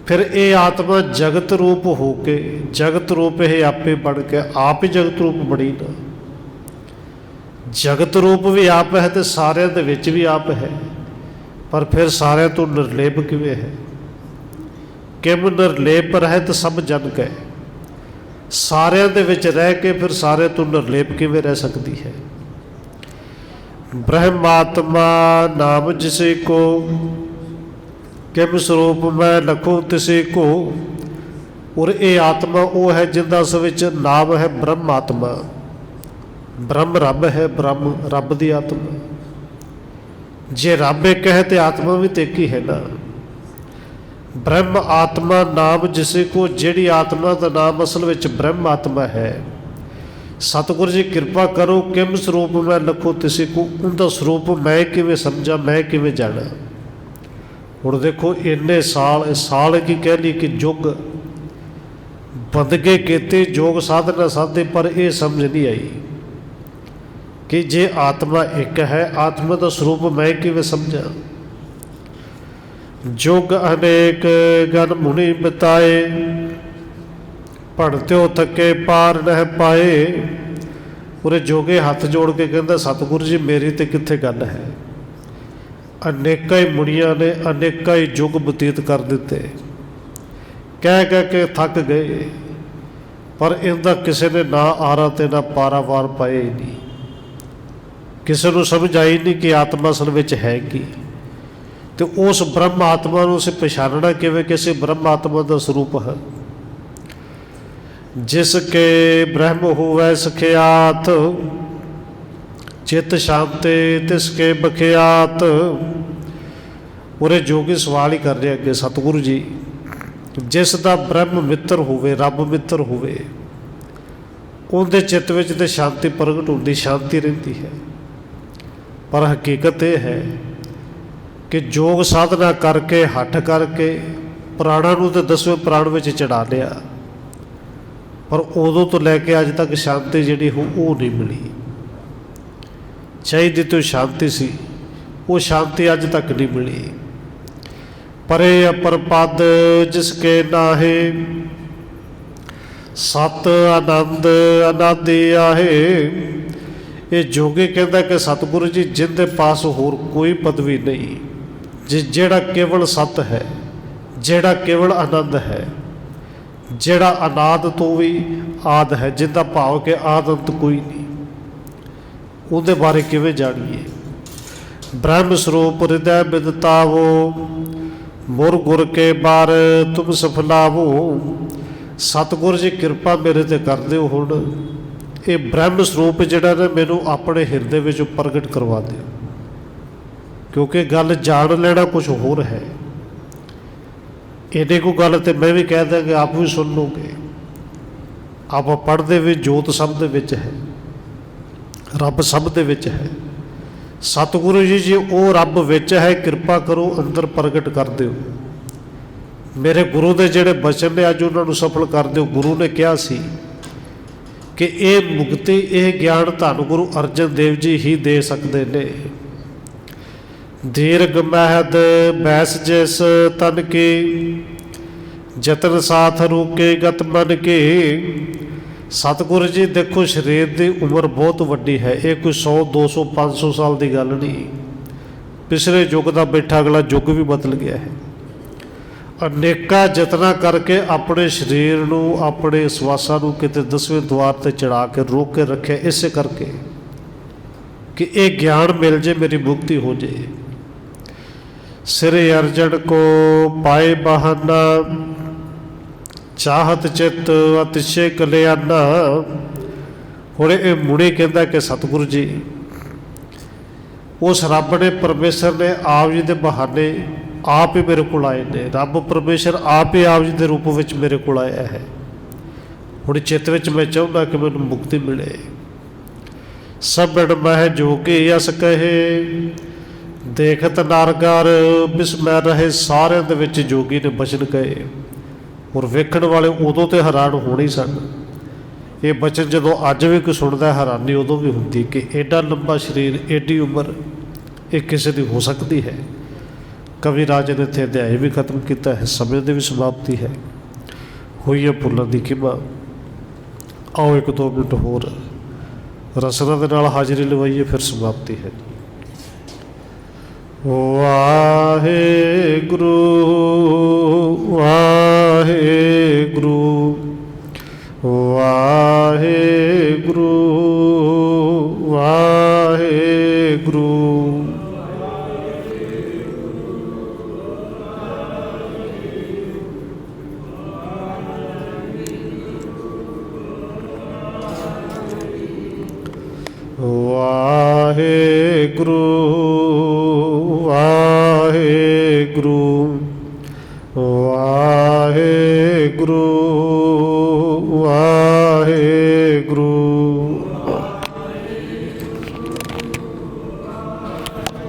फिर ये आत्मा जगत रूप हो के, जगत रूप है आपे बन के, आप ही जगत रूप बनी ना। जगत रूप भी आप है तो सारिਆਂ ਦੇ ਵਿੱਚ भी आप है, पर फिर सारिਆਂ तो निर्लेप किवें है। किम निर्लेप रहत सब जन कै, सारिਆਂ ਦੇ ਵਿੱਚ रह के फिर सारे तो निर्लेप किवें रह सकती है। ब्रह्मात्मा नाम जिसे को, किम स्वरूप मैं लखूं तिसे को। और ये आत्मा वो है जिंदा उस विच नाम है ब्रह्मात्मा। ब्रह्म रब है, ब्रह्म रब दी आत्मा। जे रब एक है तो आत्मा भी तो एक ही है ना। ब्रह्म आत्मा नाम जिसे को, जिहड़ी आत्मा का नाम असल विच ब्रह्म आत्मा है। सतगुरु जी कृपा करो, किम स्वरूप मैं लखो तिसे को, उनका स्वरूप मैं किवें समझा, मैं किवें जाना। हुण देखो इन्ने साल की कह ली कि युग बंदगे कीते, योग साधना साधे, पर यह समझ नहीं आई कि जे आत्मा एक है, आत्मा का स्वरूप मैं किवें समझा। जुग अनेक गण मुनि बिताए, पढ़ते हो थके पार नह पाए। पूरे जोगे हाथ जोड़ के कहता सतगुरु जी मेरी तो कित्थे गल है। अनेका ही मुनिया ने अनेका ही युग बतीत कर दिते, कह कह के थक गए, पर इनका किसी ने ना आरा ते ना पारावार पाए ही नहीं। किसी को समझ आई नहीं कि आत्मा असल में है कि, तो उस ब्रह्म आत्मा को असीं पछाणना किवें कि असीं ब्रह्म आत्मा का स्वरूप है। जिसके ब्रह्म होवै सखियात, चित शांति तिसके बखियात। पूरे जोगी सवाल ही कर रहे अगे सतगुरु जी, जिसका ब्रह्म मित्र होवे, रब मित्र होवे, उनके चित्त विच ते शांति प्रगट होंदी, शांति रहिंदी है। पर हकीकत यह है कि योग साधना करके हठ करके प्राणा नूं तो 10वें प्राण में चढ़ा लिया, पर उदों तो लैके अज तक शांति जिहड़ी वो नहीं मिली। चाहिए तो शांति सी, वो शांति अज तक नहीं मिली। परे अपर पद जिसके नाहे, सत आनंद अनादि आहे। ये जोगी कहता कि सतगुरु जी जिंदे पास होर कोई पदवी नहीं, जिहड़ा केवल सत है, जिहड़ा केवल आनंद है, जिहड़ा अनाद तो भी आद है, जिंदा भाव के आद अंत कोई नहीं, उहदे बारे किवें जाणीए। ब्रह्म स्वरूप हृदय बिदतावो, मुर गुर के बार तुम सफलावो। सतगुरु जी कृपा मेरे ते कर दिओ, हुण ये ब्रह्म स्वरूप जिहड़ा ना मैनू अपने हिरदे विच प्रगट करवा दिओ, क्योंकि गल जान लेना कुछ होर है। इन्नी को गल तो मैं भी कह देंगे, आप भी सुन लोगे। आप पढ़ते भी जोत सब दे विच है, रब सब दे विच है। सतगुरु जी जी वो रब विच है, कृपा करो अंदर प्रगट कर दिओ। मेरे गुरु के जिहड़े बचन ने अज उन्होंने सफल कर दिओ। गुरु ने कहा सी कि ये मुक्ति, ये ज्ञान धन गुरु अर्जन देव जी ही दे सकते ने। दीर्घ महद बैस जिस तन की, जतन साथ रूके गत मन की। सतगुरु जी देखो शरीर की उम्र बहुत वड्डी है, ये कोई 100 200 500 साल की गल नहीं। पिछले युग का बैठा अगला युग भी बदल गया है। अनेका जतना करके अपने शरीर नूं, अपने सवासां नूं किते 10वें द्वार ते चढ़ा के रोक के रखे, इसे करके कि ये ज्ञान मिल जाए, मेरी मुक्ति हो जाए। सिर अर्जन को पाए बहाना, ਚਾਹਤ ਚਿੱਤ ਅਤਿਸ਼ੇ ਕਲਿਆਣਾ। ਹੁਣ ਇਹ ਮੁੜੇ ਕਹਿੰਦਾ ਕਿ ਸਤਿਗੁਰੂ ਜੀ, ਉਸ ਰੱਬ ਨੇ, ਪਰਮੇਸ਼ਰ ਨੇ ਆਪ ਜੀ ਦੇ ਬਹਾਨੇ ਆਪ ਹੀ ਮੇਰੇ ਕੋਲ ਆਏ ਨੇ। ਰੱਬ ਪਰਮੇਸ਼ਰ ਆਪ ਹੀ ਆਪ ਜੀ ਦੇ ਰੂਪ ਵਿੱਚ ਮੇਰੇ ਕੋਲ ਆਇਆ ਹੈ। ਹੁਣ ਚਿੱਤ ਵਿੱਚ ਮੈਂ ਚਾਹੁੰਦਾ ਕਿ ਮੈਨੂੰ ਮੁਕਤੀ ਮਿਲੇ। ਸਭੜ ਮਹਿ ਜੋਗੀ ਅਸ ਕਹੇ, ਦੇਖਤ ਨਾਰਗਰ ਬਿਸਮੈ ਰਹੇ। ਸਾਰਿਆਂ ਦੇ ਵਿੱਚ ਜੋਗੀ ਨੇ ਬਚਨ ਕਹੇ, ਔਰ ਵੇਖਣ ਵਾਲੇ ਉਦੋਂ ਤੇ ਹੈਰਾਨ ਹੋਣੇ ਹੀ ਸਨ। ਇਹ ਬਚਨ ਜਦੋਂ ਅੱਜ ਵੀ ਕੋਈ ਸੁਣਦਾ, ਹੈਰਾਨੀ ਉਦੋਂ ਵੀ ਹੁੰਦੀ ਕਿ ਐਡਾ ਲੰਬਾ ਸਰੀਰ, ਐਡੀ ਉਮਰ, ਇਹ ਕਿਸੇ ਦੀ ਹੋ ਸਕਦੀ ਹੈ। ਕਵੀ ਰਾਜ ਨੇ ਇੱਥੇ ਅਧਿਆਇ ਵੀ ਖਤਮ ਕੀਤਾ ਹੈ, ਸਮੇਂ ਦੀ ਵੀ ਸਮਾਪਤੀ ਹੈ। ਹੋਈ ਹੈ ਭੁੱਲਣ ਦੀ ਕਿਮਾ। ਆਓ 1-2 ਮਿੰਟ ਹੋਰ ਰਸਨਾ ਦੇ ਨਾਲ ਹਾਜ਼ਰੀ ਲਵਾਈਏ, ਫਿਰ ਸਮਾਪਤੀ ਹੈ। ਵਾਹਿਗੁਰੂ ਵਾਹਿਗੁਰੂ ਵਾਹਿਗੁਰੂ ਵਾਹਿਗੁਰੂ। ਵਾਹਿਗੁਰੂ